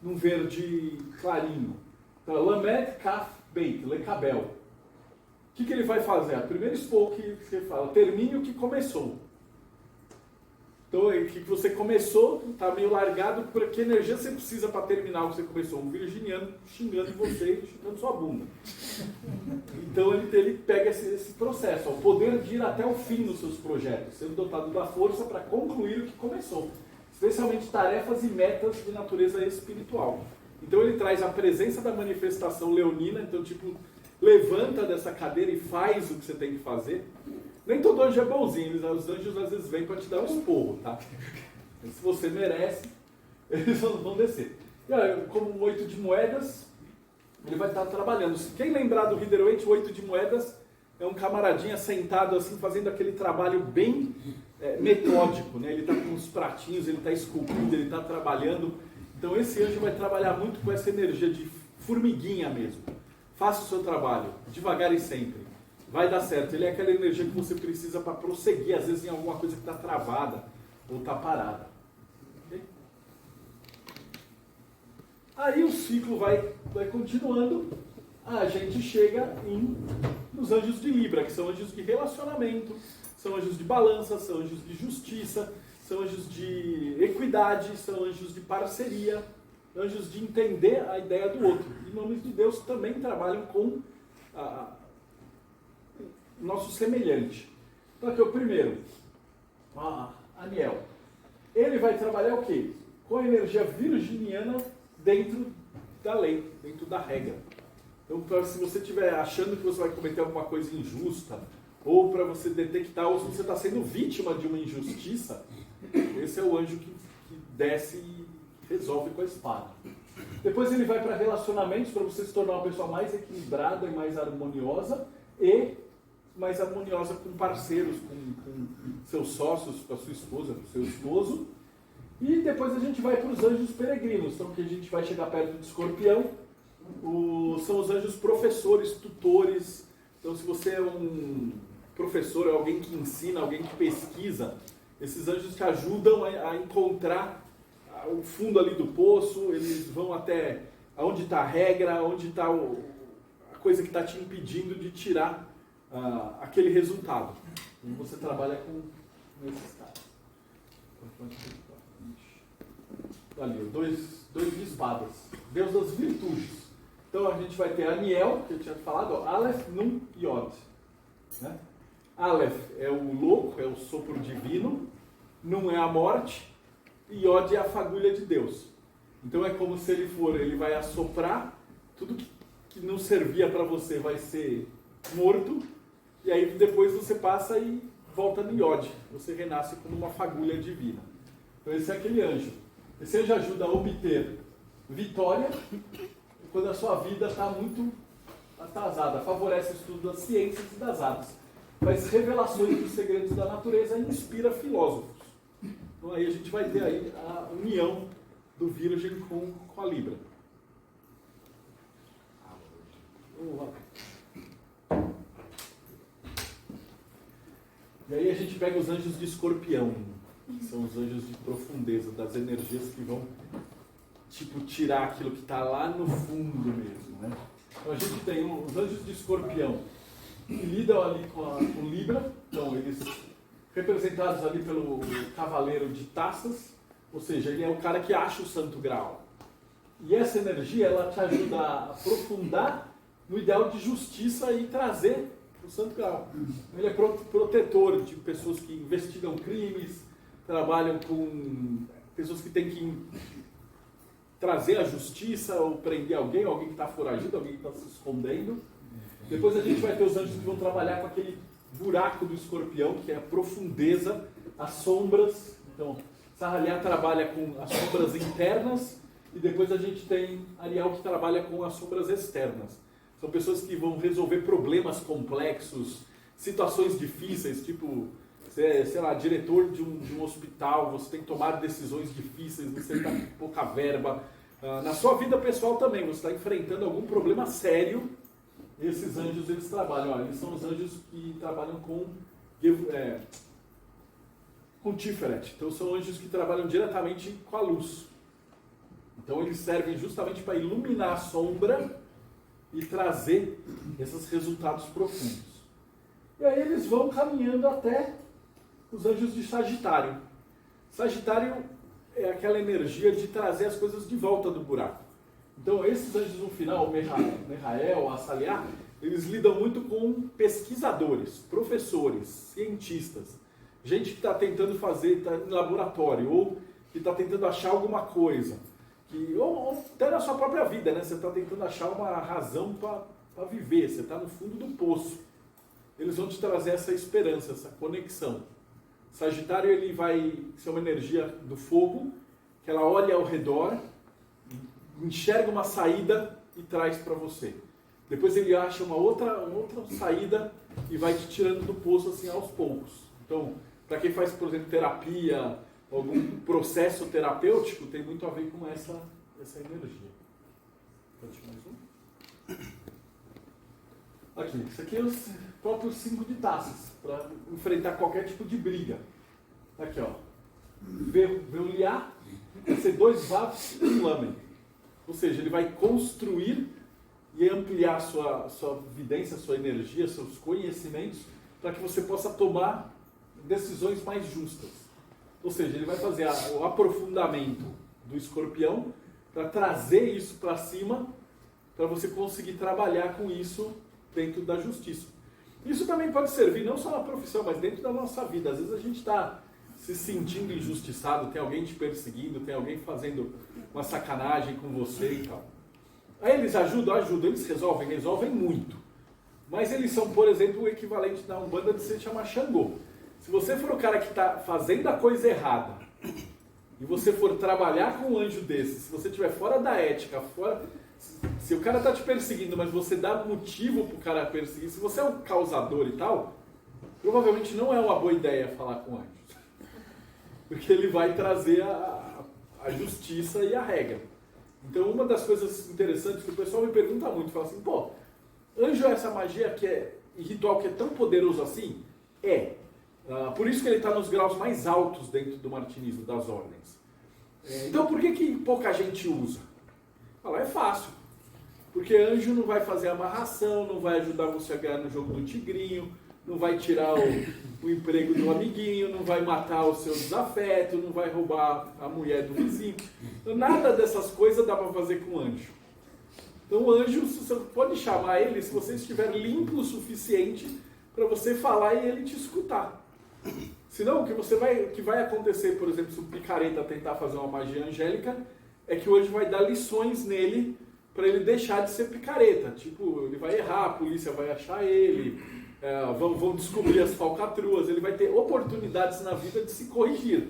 num verde clarinho. Então, Lamed, Kaf, Beit, Lekabel. O que ele vai fazer? Primeiro expor o que você fala. Termine o que começou. Então, o que você começou, está meio largado, que energia você precisa para terminar o que você começou? Um virginiano xingando você, xingando sua bunda. Então, ele pega esse processo, o poder de ir até o fim nos seus projetos, sendo dotado da força para concluir o que começou, especialmente tarefas e metas de natureza espiritual. Então, ele traz a presença da manifestação leonina, então, tipo, levanta dessa cadeira e faz o que você tem que fazer. Nem todo anjo é bonzinho, os anjos às vezes vêm para te dar um esporro, tá? Se você merece, eles vão descer. E olha, como o 8 de moedas, ele vai estar trabalhando. Quem lembrar do Rider Waite, o 8 de moedas é um camaradinha sentado assim, fazendo aquele trabalho bem metódico, né? Ele está com os pratinhos, ele está esculpindo, ele está trabalhando. Então esse anjo vai trabalhar muito com essa energia de formiguinha mesmo. Faça o seu trabalho, devagar e sempre. Vai dar certo. Ele é aquela energia que você precisa para prosseguir, às vezes em alguma coisa que está travada ou está parada. Okay? Aí o ciclo vai continuando, a gente chega nos anjos de Libra, que são anjos de relacionamento, são anjos de balança, são anjos de justiça, são anjos de equidade, são anjos de parceria, anjos de entender a ideia do outro. E nomes de Deus também trabalham com nosso semelhante. Então aqui é o primeiro, Aniel. Ele vai trabalhar o quê? Com a energia virginiana dentro da lei, dentro da regra. Então, se você estiver achando que você vai cometer alguma coisa injusta, ou para você detectar, ou se você está sendo vítima de uma injustiça, esse é o anjo que desce e resolve com a espada. Depois ele vai para relacionamentos, para você se tornar uma pessoa mais equilibrada e mais harmoniosa, e mais harmoniosa com parceiros, com seus sócios, com a sua esposa, com o seu esposo. E depois a gente vai para os anjos peregrinos, então que a gente vai chegar perto de Escorpião, são os anjos professores, tutores. Então se você é um professor, é alguém que ensina, alguém que pesquisa, esses anjos te ajudam a encontrar o fundo ali do poço, eles vão até onde está a regra, onde está a coisa que está te impedindo de tirar aquele resultado. E você trabalha com esses caras. Ali, dois de espadas. Deus das virtudes. Então a gente vai ter Aniel, que eu tinha falado, Aleph, Nun e Yod. Né? Aleph é o louco, é o sopro divino. Nun é a morte. E Yod é a fagulha de Deus. Então é como se ele vai assoprar, tudo que não servia para você vai ser morto. E aí depois você passa e volta no Yod. Você renasce como uma fagulha divina. Então esse é aquele anjo. Esse anjo ajuda a obter vitória quando a sua vida está muito atrasada. Favorece o estudo das ciências e das artes. Faz revelações dos segredos da natureza e inspira filósofos. Então aí a gente vai ter aí a união do Virgem com a Libra. Vamos lá. E aí a gente pega os anjos de Escorpião, que são os anjos de profundeza, das energias que vão, tipo, tirar aquilo que está lá no fundo mesmo, né? Então a gente tem os anjos de Escorpião, que lidam ali com Libra, então eles representados ali pelo cavaleiro de taças, ou seja, ele é o cara que acha o santo grau. E essa energia, ela te ajuda a aprofundar no ideal de justiça e trazer o santo grau. Ele é protetor de pessoas que investigam crimes, trabalham com pessoas que têm que trazer a justiça ou prender alguém que está foragido, alguém que está se escondendo. Depois a gente vai ter os anjos que vão trabalhar com aquele buraco do escorpião, que é a profundeza, as sombras. Então, Sahaliá trabalha com as sombras internas e depois a gente tem Ariel que trabalha com as sombras externas. São pessoas que vão resolver problemas complexos, situações difíceis, tipo, você sei lá, diretor de um hospital, você tem que tomar decisões difíceis, você está com pouca verba. Na sua vida pessoal também, você está enfrentando algum problema sério. Esses anjos, eles trabalham, eles são os anjos que trabalham com Tiferet. Então são anjos que trabalham diretamente com a luz. Então eles servem justamente para iluminar a sombra e trazer esses resultados profundos. E aí eles vão caminhando até os anjos de Sagitário. Sagitário é aquela energia de trazer as coisas de volta do buraco. Então esses anjos no final, o Mehael, o Asaliá, eles lidam muito com pesquisadores, professores, cientistas, gente que está tentando fazer, está em laboratório, ou que está tentando achar alguma coisa, ou até na sua própria vida, né? Você está tentando achar uma razão para viver, você está no fundo do poço. Eles vão te trazer essa esperança, essa conexão. Sagitário, ele vai ser uma energia do fogo, que ela olha ao redor, enxerga uma saída e traz para você. Depois ele acha uma outra saída e vai te tirando do poço assim aos poucos. Então, para quem faz, por exemplo, terapia, algum processo terapêutico, tem muito a ver com essa energia. Pode mais um? Aqui, isso aqui é os próprios 5 de taças, para enfrentar qualquer tipo de briga. Aqui, ó. Veuliá vai ser 2 vasos e um lamen. Ou seja, ele vai construir e ampliar sua vidência, sua energia, seus conhecimentos, para que você possa tomar decisões mais justas. Ou seja, ele vai fazer o aprofundamento do escorpião para trazer isso para cima, para você conseguir trabalhar com isso dentro da justiça. Isso também pode servir não só na profissão, mas dentro da nossa vida. Às vezes a gente está se sentindo injustiçado, tem alguém te perseguindo, tem alguém fazendo uma sacanagem com você e tal. Aí eles ajudam, eles resolvem muito. Mas eles são, por exemplo, o equivalente da Umbanda de se chamar Xangô. Se você for o cara que está fazendo a coisa errada e você for trabalhar com um anjo desse, se você estiver fora da ética, se o cara está te perseguindo, mas você dá motivo para o cara perseguir, se você é um causador e tal, provavelmente não é uma boa ideia falar com anjos. Porque ele vai trazer a justiça e a regra. Então, uma das coisas interessantes que o pessoal me pergunta muito, fala assim, pô, anjo é essa magia que é ritual que é tão poderoso assim? É. Por isso que ele está nos graus mais altos dentro do martinismo, das ordens. Então, por que pouca gente usa? Fala, é fácil. Porque anjo não vai fazer amarração, não vai ajudar você a ganhar no jogo do tigrinho, não vai tirar o emprego do amiguinho, não vai matar o seu desafeto, não vai roubar a mulher do vizinho. Então, nada dessas coisas dá para fazer com anjo. Então o anjo, você pode chamar ele se você estiver limpo o suficiente para você falar e ele te escutar. Senão, o que vai acontecer, por exemplo, se o picareta tentar fazer uma magia angélica, é que o anjo vai dar lições nele para ele deixar de ser picareta. Tipo, ele vai errar, a polícia vai achar ele, vão descobrir as falcatruas, ele vai ter oportunidades na vida de se corrigir.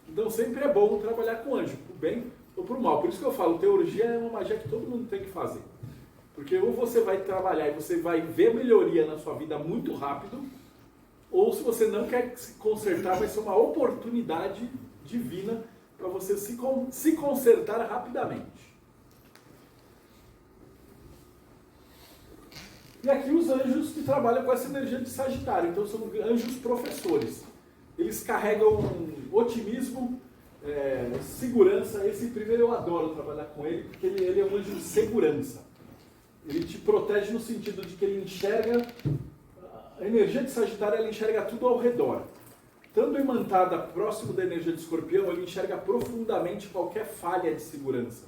Então sempre é bom trabalhar com anjo, pro bem ou pro mal. Por isso que eu falo, teurgia é uma magia que todo mundo tem que fazer. Porque ou você vai trabalhar e você vai ver melhoria na sua vida muito rápido, ou se você não quer se consertar, vai ser uma oportunidade divina para você se consertar rapidamente. E aqui os anjos que trabalham com essa energia de Sagitário, então são anjos professores. Eles carregam otimismo, segurança. Esse primeiro eu adoro trabalhar com ele, porque ele é um anjo de segurança. Ele te protege no sentido de que ele enxerga, a energia de Sagitário, ela enxerga tudo ao redor. Estando imantada próximo da energia de Escorpião, ele enxerga profundamente qualquer falha de segurança,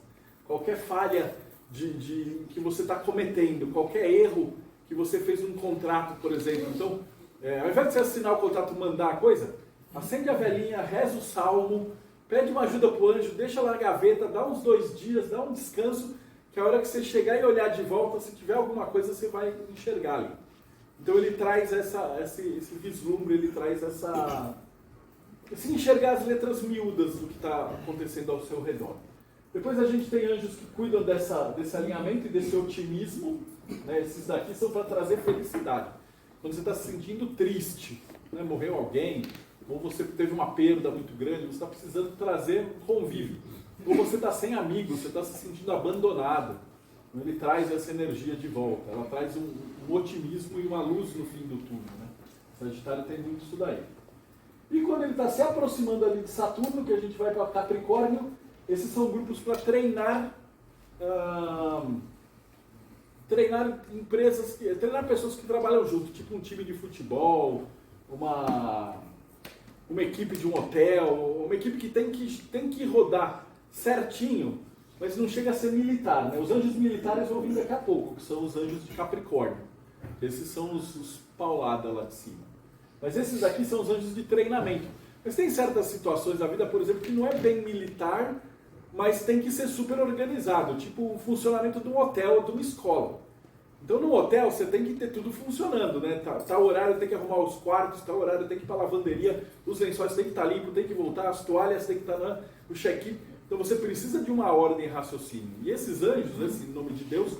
qualquer falha que você está cometendo, qualquer erro que você fez num contrato, por exemplo. Então, ao invés de você assinar o contrato e mandar a coisa, acende a velinha, reza o salmo, pede uma ajuda para o anjo, deixa lá na gaveta, dá uns 2 dias, dá um descanso, que a hora que você chegar e olhar de volta, se tiver alguma coisa, você vai enxergar ali. Então ele traz esse vislumbre, ele traz esse enxergar as letras miúdas do que está acontecendo ao seu redor. Depois a gente tem anjos que cuidam desse alinhamento e desse otimismo, né? Esses daqui são para trazer felicidade. Quando você está se sentindo triste, né? Morreu alguém, ou você teve uma perda muito grande, você está precisando trazer convívio. Ou você está sem amigos, você está se sentindo abandonado. Ele traz essa energia de volta, ela traz um otimismo e uma luz no fim do túnel. Né? Sagitário tem muito isso daí. E quando ele está se aproximando ali de Saturno, que a gente vai para Capricórnio, esses são grupos para treinar empresas, treinar pessoas que trabalham junto, tipo um time de futebol, uma equipe de um hotel, uma equipe que tem que rodar certinho, mas não chega a ser militar. Né? Os anjos militares vão vir daqui a pouco, que são os anjos de Capricórnio. Esses são os paulada lá de cima. Mas esses aqui são os anjos de treinamento. Mas tem certas situações da vida, por exemplo, que não é bem militar, mas tem que ser super organizado, tipo o funcionamento de um hotel ou de uma escola. Então no hotel você tem que ter tudo funcionando, né? Tal horário tem que arrumar os quartos, tal horário tem que ir para a lavanderia, os lençóis tem que estar limpos, tem que voltar, as toalhas tem que estar no check-in. Então você precisa de uma ordem e raciocínio. E esses anjos, em nome de Deus,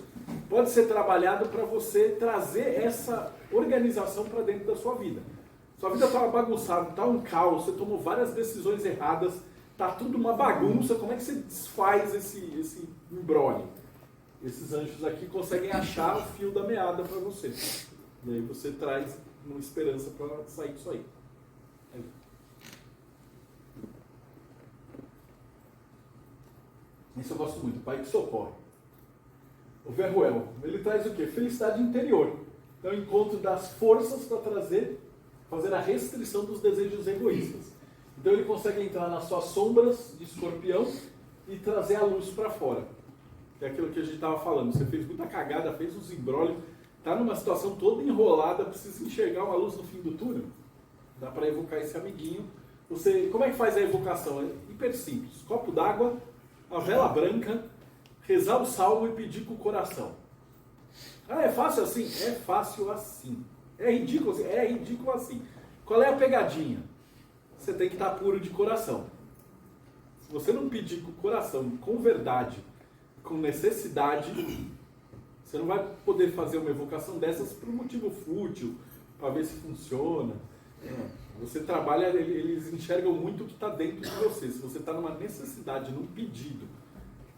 pode ser trabalhado para você trazer essa organização para dentro da sua vida. Sua vida está bagunçada, está um caos, você tomou várias decisões erradas, está tudo uma bagunça, como é que você desfaz esse imbróglio? Esses anjos aqui conseguem achar o fio da meada para você. E aí você traz uma esperança para sair disso aí. Isso eu gosto muito, Pai que socorre. O Verruel, ele traz o quê? Felicidade interior. Então, encontro das forças para fazer a restrição dos desejos egoístas. Então ele consegue entrar nas suas sombras de escorpião e trazer a luz para fora. Que é aquilo que a gente estava falando. Você fez muita cagada, fez uns embrólios, está numa situação toda enrolada, precisa enxergar uma luz no fim do túnel. Dá para evocar esse amiguinho. Como é que faz a evocação? É hiper simples. Copo d'água, a vela branca, rezar o salmo e pedir com o coração. Ah, é fácil assim? É fácil assim. É ridículo assim? É ridículo assim. Qual é a pegadinha? Você tem que estar puro de coração. Se você não pedir com o coração, com verdade, com necessidade, você não vai poder fazer uma evocação dessas por um motivo fútil, para ver se funciona. Você trabalha, eles enxergam muito o que está dentro de você. Se você está numa necessidade, num pedido,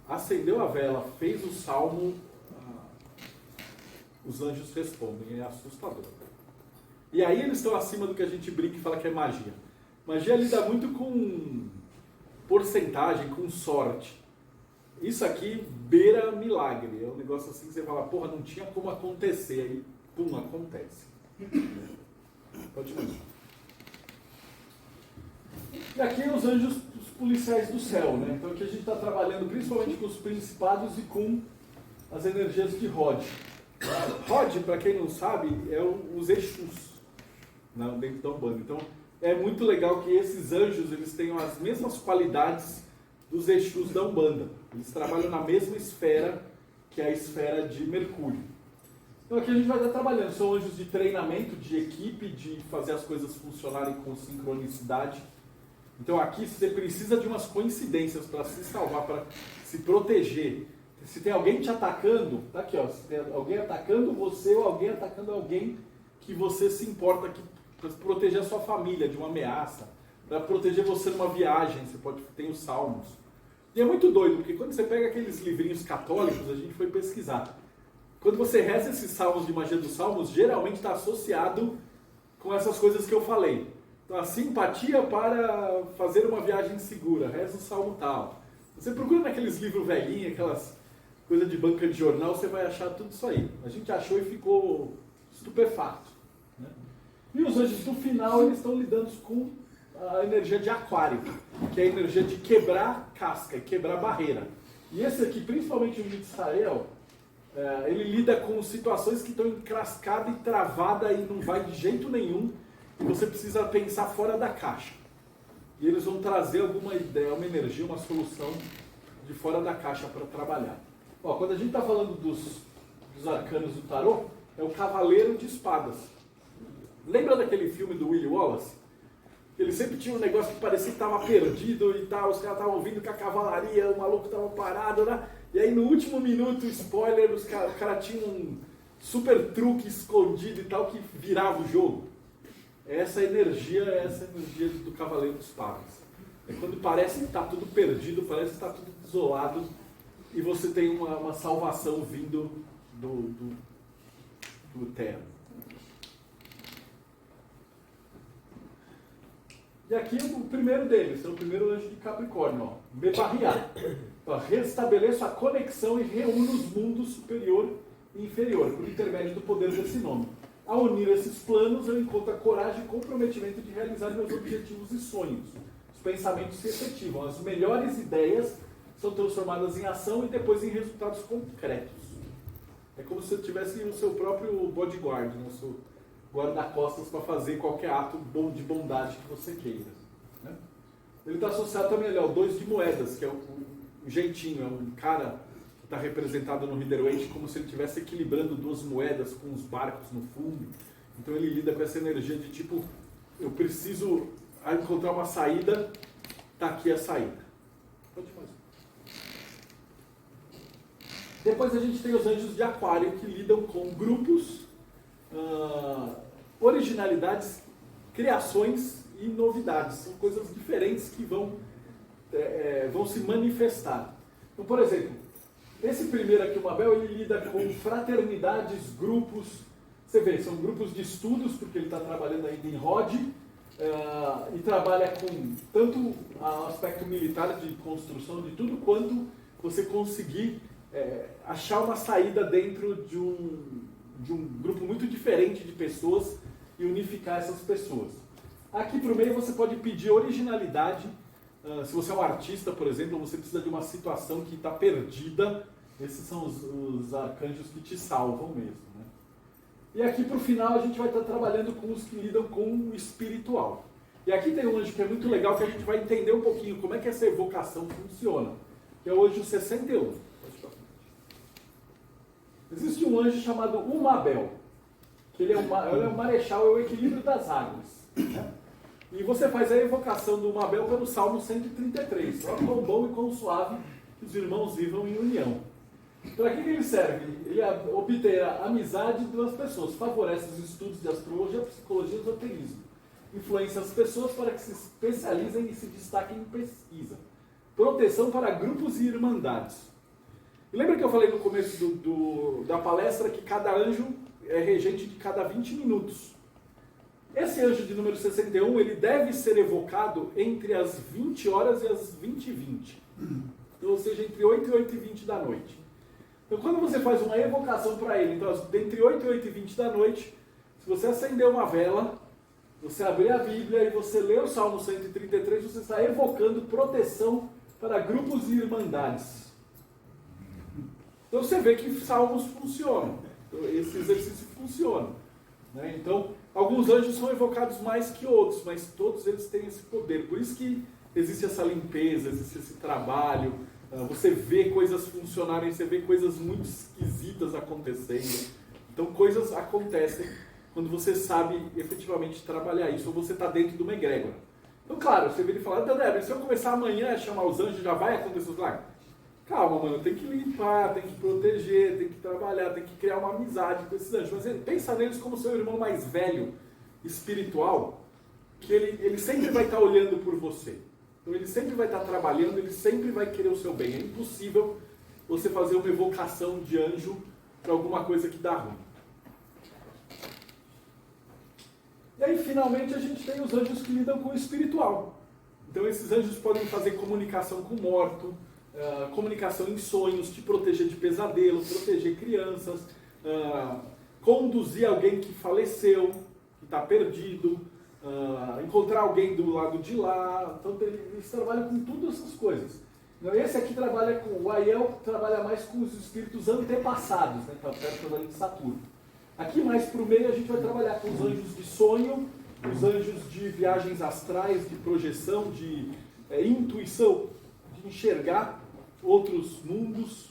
acendeu a vela, fez o salmo, os anjos respondem. É assustador. E aí eles estão acima do que a gente brinca e fala que é magia. Magia lida muito com porcentagem, com sorte. Isso aqui beira milagre. É um negócio assim que você fala, porra, não tinha como acontecer. Aí, pum, acontece. Pode mandar. E aqui os anjos, os policiais do céu, né? Então aqui a gente está trabalhando principalmente com os principados e com as energias de Rod. Rod, para quem não sabe, é os Exus, dentro da Umbanda. Então é muito legal que esses anjos eles tenham as mesmas qualidades dos Exus da Umbanda. Eles trabalham na mesma esfera que é a esfera de Mercúrio. Então aqui a gente vai estar trabalhando, são anjos de treinamento, de equipe, de fazer as coisas funcionarem com sincronicidade. Então aqui você precisa de umas coincidências para se salvar, para se proteger. Se tem alguém te atacando, tá aqui, ó, se tem alguém atacando você ou alguém atacando alguém que você se importa, para proteger a sua família de uma ameaça, para proteger você numa viagem, tem os salmos. E é muito doido, porque quando você pega aqueles livrinhos católicos, a gente foi pesquisar. Quando você reza esses salmos de magia dos salmos, geralmente está associado com essas coisas que eu falei. Então, a simpatia para fazer uma viagem segura, reza o salmo tal. Você procura naqueles livros velhinhos, aquelas coisas de banca de jornal, você vai achar tudo isso aí. A gente achou e ficou estupefato. Né? E os anjos do final, eles estão lidando com a energia de aquário, que é a energia de quebrar casca e quebrar barreira. E esse aqui, principalmente o Mitzael, ele lida com situações que estão encrascadas e travadas e não vai de jeito nenhum, e você precisa pensar fora da caixa. E eles vão trazer alguma ideia, uma energia, uma solução de fora da caixa para trabalhar. Ó, quando a gente está falando dos arcanos do tarô, é o Cavaleiro de Espadas. Lembra daquele filme do Willie Wallace? Ele sempre tinha um negócio que parecia que estava perdido e tal, os caras estavam vindo com a cavalaria, o maluco estava parado, né? E aí no último minuto, spoiler, o cara tinha um super truque escondido e tal que virava o jogo. Essa energia do Cavaleiro dos Espadas. É quando parece que está tudo perdido, parece que está tudo desolado e você tem uma salvação vindo do terra. E aqui o primeiro deles, é o primeiro anjo de Capricórnio, ó, Mebarriá. Restabeleço a conexão e reúno os mundos superior e inferior, por intermédio do poder desse nome. Ao unir esses planos, eu encontro a coragem e comprometimento de realizar meus objetivos e sonhos. Os pensamentos se efetivam, as melhores ideias são transformadas em ação e depois em resultados concretos. É como se você tivesse o seu próprio bodyguard, o seu guarda-costas para fazer qualquer ato de bondade que você queira. Né? Ele está associado também ao 2 de moedas, que é o jeitinho, é um cara que está representado no Rider-Waite como se ele estivesse equilibrando 2 moedas com os barcos no fundo. Então ele lida com essa energia de tipo, eu preciso encontrar uma saída, está aqui a saída. Pode fazer. Depois a gente tem os anjos de Aquário, que lidam com grupos, originalidades, criações e novidades. São coisas diferentes que vão se manifestar. Então, por exemplo, esse primeiro aqui, o Mabel, ele lida com fraternidades, grupos. Você vê, são grupos de estudos, porque ele está trabalhando ainda em ROD, e trabalha com tanto o aspecto militar de construção de tudo, quanto você conseguir achar uma saída dentro de um grupo muito diferente de pessoas e unificar essas pessoas. Aqui para o meio você pode pedir originalidade. Se você é um artista, por exemplo, você precisa de uma situação que está perdida, esses são os arcanjos que te salvam mesmo. Né? E aqui para o final a gente vai estar trabalhando com os que lidam com o espiritual. E aqui tem um anjo que é muito legal, que a gente vai entender um pouquinho como é que essa evocação funciona, que é o anjo 61. Existe um anjo chamado Umabel, que ele é o marechal, é o equilíbrio das águas. Né? E você faz a evocação do Umabel pelo Salmo 133. Ó, quão bom e quão suave que os irmãos vivam em união. Para que ele serve? Ele obter a amizade das pessoas, favorece os estudos de astrologia, psicologia e esoterismo. Influencia as pessoas para que se especializem e se destaquem em pesquisa. Proteção para grupos e irmandades. E lembra que eu falei no começo da palestra que cada anjo é regente de cada 20 minutos? Esse anjo de número 61, ele deve ser evocado entre as 20 horas e as 20h20. Então, ou seja, entre 8 e 8h20 da noite. Então, quando você faz uma evocação para ele, então, entre 8 e 8h20 da noite, se você acender uma vela, você abrir a Bíblia e você ler o Salmo 133, você está evocando proteção para grupos e irmandades. Então você vê que salmos funcionam, esse exercício funciona. Né? Então, alguns anjos são evocados mais que outros, mas todos eles têm esse poder. Por isso que existe essa limpeza, existe esse trabalho, você vê coisas funcionarem, você vê coisas muito esquisitas acontecendo. Então coisas acontecem quando você sabe efetivamente trabalhar isso, ou você está dentro de uma egrégora. Então claro, você vê ele falar, Débora, se eu começar amanhã a chamar os anjos, já vai acontecer isso lá. Calma, mano, tem que limpar, tem que proteger, tem que trabalhar, tem que criar uma amizade com esses anjos. Mas pensa neles como seu irmão mais velho, espiritual, que ele sempre vai estar olhando por você. Então ele sempre vai estar trabalhando, ele sempre vai querer o seu bem. É impossível você fazer uma evocação de anjo para alguma coisa que dá ruim. E aí, finalmente, a gente tem os anjos que lidam com o espiritual. Então esses anjos podem fazer comunicação com o morto, comunicação em sonhos, te proteger de pesadelos, proteger crianças, conduzir alguém que faleceu, que está perdido, encontrar alguém do lado de lá. Então eles trabalham com todas essas coisas. Esse aqui trabalha com, o Aiel trabalha mais com os espíritos antepassados, né, que está perto de Saturno. Aqui mais para o meio a gente vai trabalhar com os anjos de sonho, os anjos de viagens astrais, de projeção, de intuição, de enxergar outros mundos,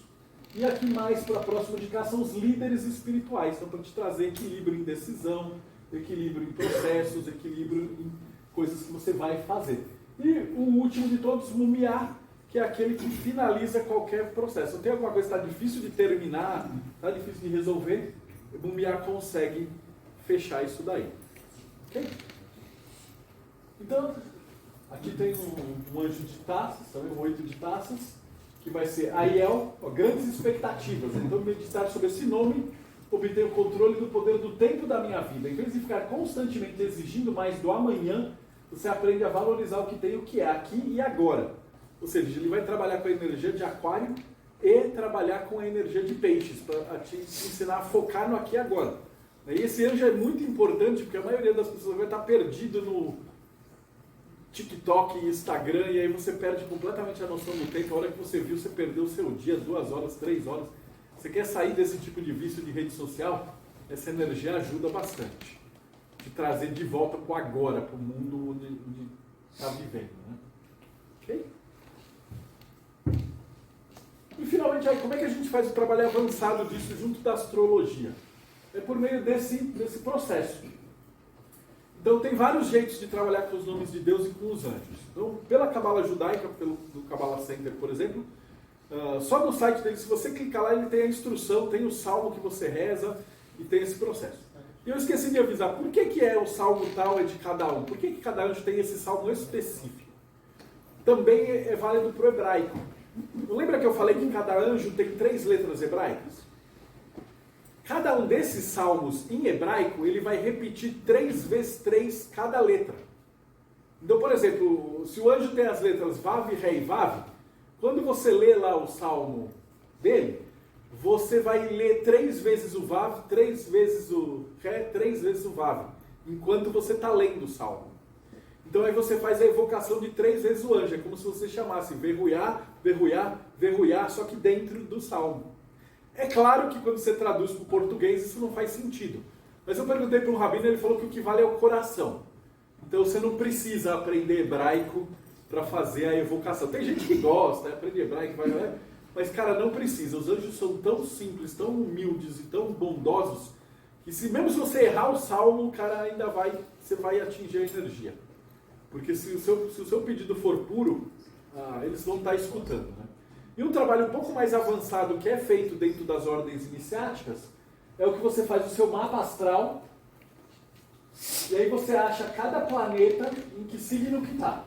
E aqui mais para a próxima dica são os líderes espirituais, então para te trazer equilíbrio em decisão, equilíbrio em processos, equilíbrio em coisas que você vai fazer. E o último de todos, Mumiá, que é aquele que finaliza qualquer processo. Tem alguma coisa que está difícil de terminar, está difícil de resolver, Mumiá consegue fechar isso daí. Ok? Então, aqui tem um anjo de taças, também um 8 de taças, que vai ser Aiel, grandes expectativas. Então, meditar sobre esse nome, obter o controle do poder do tempo da minha vida. Em vez de ficar constantemente exigindo mais do amanhã, você aprende a valorizar o que tem, o que é aqui e agora. Ou seja, ele vai trabalhar com a energia de aquário e trabalhar com a energia de peixes, para te ensinar a focar no aqui e agora. E esse anjo é muito importante, porque a maioria das pessoas vai estar perdido no TikTok e Instagram, e aí você perde completamente a noção do tempo. A hora que você viu, você perdeu o seu dia, 2 horas, 3 horas. Você quer sair desse tipo de vício de rede social? Essa energia ajuda bastante. Te trazer de volta para o agora, para o mundo onde está vivendo. Né? Ok? E finalmente, aí, como é que a gente faz o trabalho avançado disso junto da astrologia? É por meio desse processo. Então tem vários jeitos de trabalhar com os nomes de Deus e com os anjos. Então, pela Cabala Judaica, do Kabbalah Center, por exemplo, só no site dele, se você clicar lá, ele tem a instrução, tem o salmo que você reza e tem esse processo. E eu esqueci de avisar, por que é o salmo tal é de cada um? Por que cada anjo tem esse salmo específico? Também é válido para o hebraico. Lembra que eu falei que cada anjo tem 3 letras hebraicas? Cada um desses salmos em hebraico, ele vai repetir 3 vezes 3 cada letra. Então, por exemplo, se o anjo tem as letras Vav, Ré e Vav, quando você lê lá o salmo dele, você vai ler 3 vezes o Vav, 3 vezes o Ré, 3 vezes o Vav, enquanto você está lendo o salmo. Então aí você faz a evocação de 3 vezes o anjo, é como se você chamasse verruiá, verruiá, verruiá, só que dentro do salmo. É claro que quando você traduz para o português isso não faz sentido. Mas eu perguntei para um rabino e ele falou que o que vale é o coração. Então você não precisa aprender hebraico para fazer a evocação. Tem gente que gosta, aprende hebraico, mas cara, não precisa. Os anjos são tão simples, tão humildes e tão bondosos, que mesmo se você errar o salmo, o cara ainda você vai atingir a energia. Porque se o seu pedido for puro, eles vão estar escutando, né? E um trabalho um pouco mais avançado que é feito dentro das ordens iniciáticas é o que você faz o seu mapa astral e aí você acha cada planeta em que signo que está.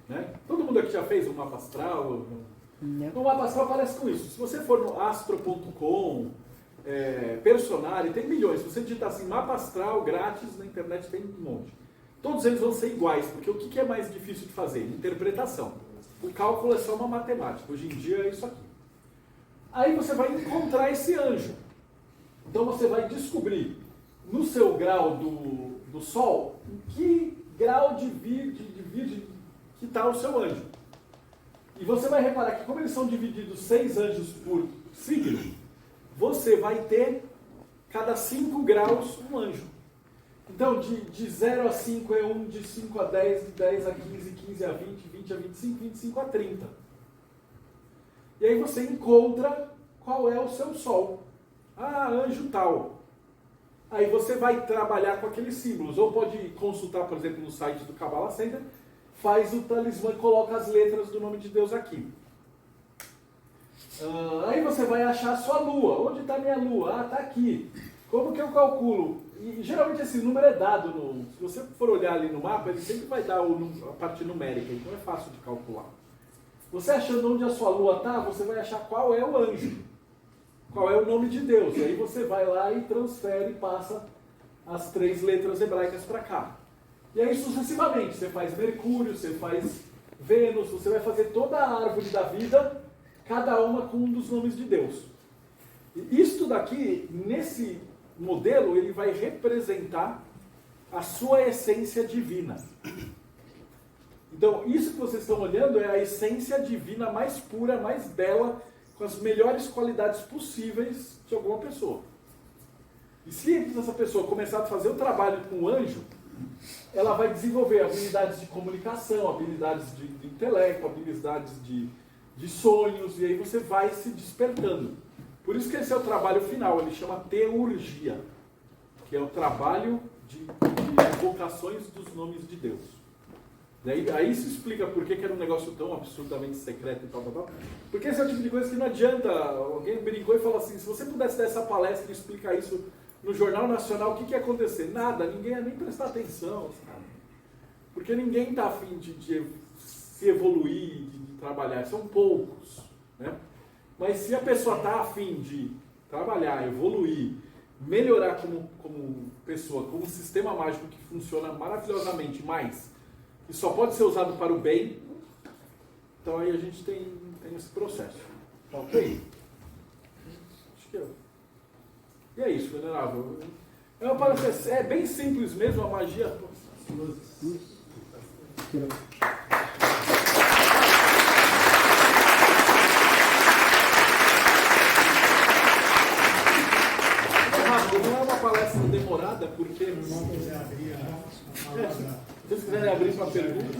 Né? Todo mundo aqui já fez um mapa astral? O mapa astral parece com isso. Se você for no astro.com, Personari, tem milhões. Se você digitar assim, mapa astral grátis na internet, tem um monte. Todos eles vão ser iguais, porque o que é mais difícil de fazer? Interpretação. O cálculo é só uma matemática. Hoje em dia é isso aqui. Aí você vai encontrar esse anjo. Então você vai descobrir no seu grau do Sol em que grau de virgem que está o seu anjo. E você vai reparar que como eles são divididos 6 anjos por signo, você vai ter cada 5 graus um anjo. Então, de 0 a 5 é 1, de 5 a 10, de 10 a 15, 15 a 20, 20 a 25, 25 a 30. E aí você encontra qual é o seu sol. Anjo tal. Aí você vai trabalhar com aqueles símbolos. Ou pode consultar, por exemplo, no site do Kabbalah Center, faz o talismã e coloca as letras do nome de Deus aqui. Aí você vai achar a sua lua. Onde está minha lua? Está aqui. Como que eu calculo? E geralmente esse número é dado, se você for olhar ali no mapa, ele sempre vai dar a parte numérica, então é fácil de calcular. Você achando onde a sua lua está, você vai achar qual é o anjo, qual é o nome de Deus. E aí você vai lá e transfere e passa as 3 letras hebraicas para cá. E aí sucessivamente, você faz Mercúrio, você faz Vênus, você vai fazer toda a árvore da vida, cada uma com um dos nomes de Deus. E isto daqui, nesse modelo, ele vai representar a sua essência divina. Então, isso que vocês estão olhando é a essência divina mais pura, mais bela, com as melhores qualidades possíveis de alguma pessoa. E se essa pessoa começar a fazer o trabalho com o anjo, ela vai desenvolver habilidades de comunicação, habilidades de intelecto, habilidades de de sonhos, e aí você vai se despertando. Por isso que esse é o trabalho final, ele chama teurgia, que é o trabalho de invocações dos nomes de Deus. Aí isso explica por que era um negócio tão absurdamente secreto e tal. Porque esse é o tipo de coisa que não adianta. Alguém brincou e falou assim, se você pudesse dar essa palestra e explicar isso no Jornal Nacional, o que ia acontecer? Nada, ninguém ia nem prestar atenção, sabe? Porque ninguém está afim de se evoluir, de trabalhar, são poucos, né? Mas se a pessoa está afim de trabalhar, evoluir, melhorar como pessoa, como um sistema mágico que funciona maravilhosamente, mas que só pode ser usado para o bem, então aí a gente tem esse processo. Ok? Acho que E é isso, venerável. É bem simples mesmo, a magia. Não é uma palestra demorada, porque... Se vocês quiserem abrir para perguntas...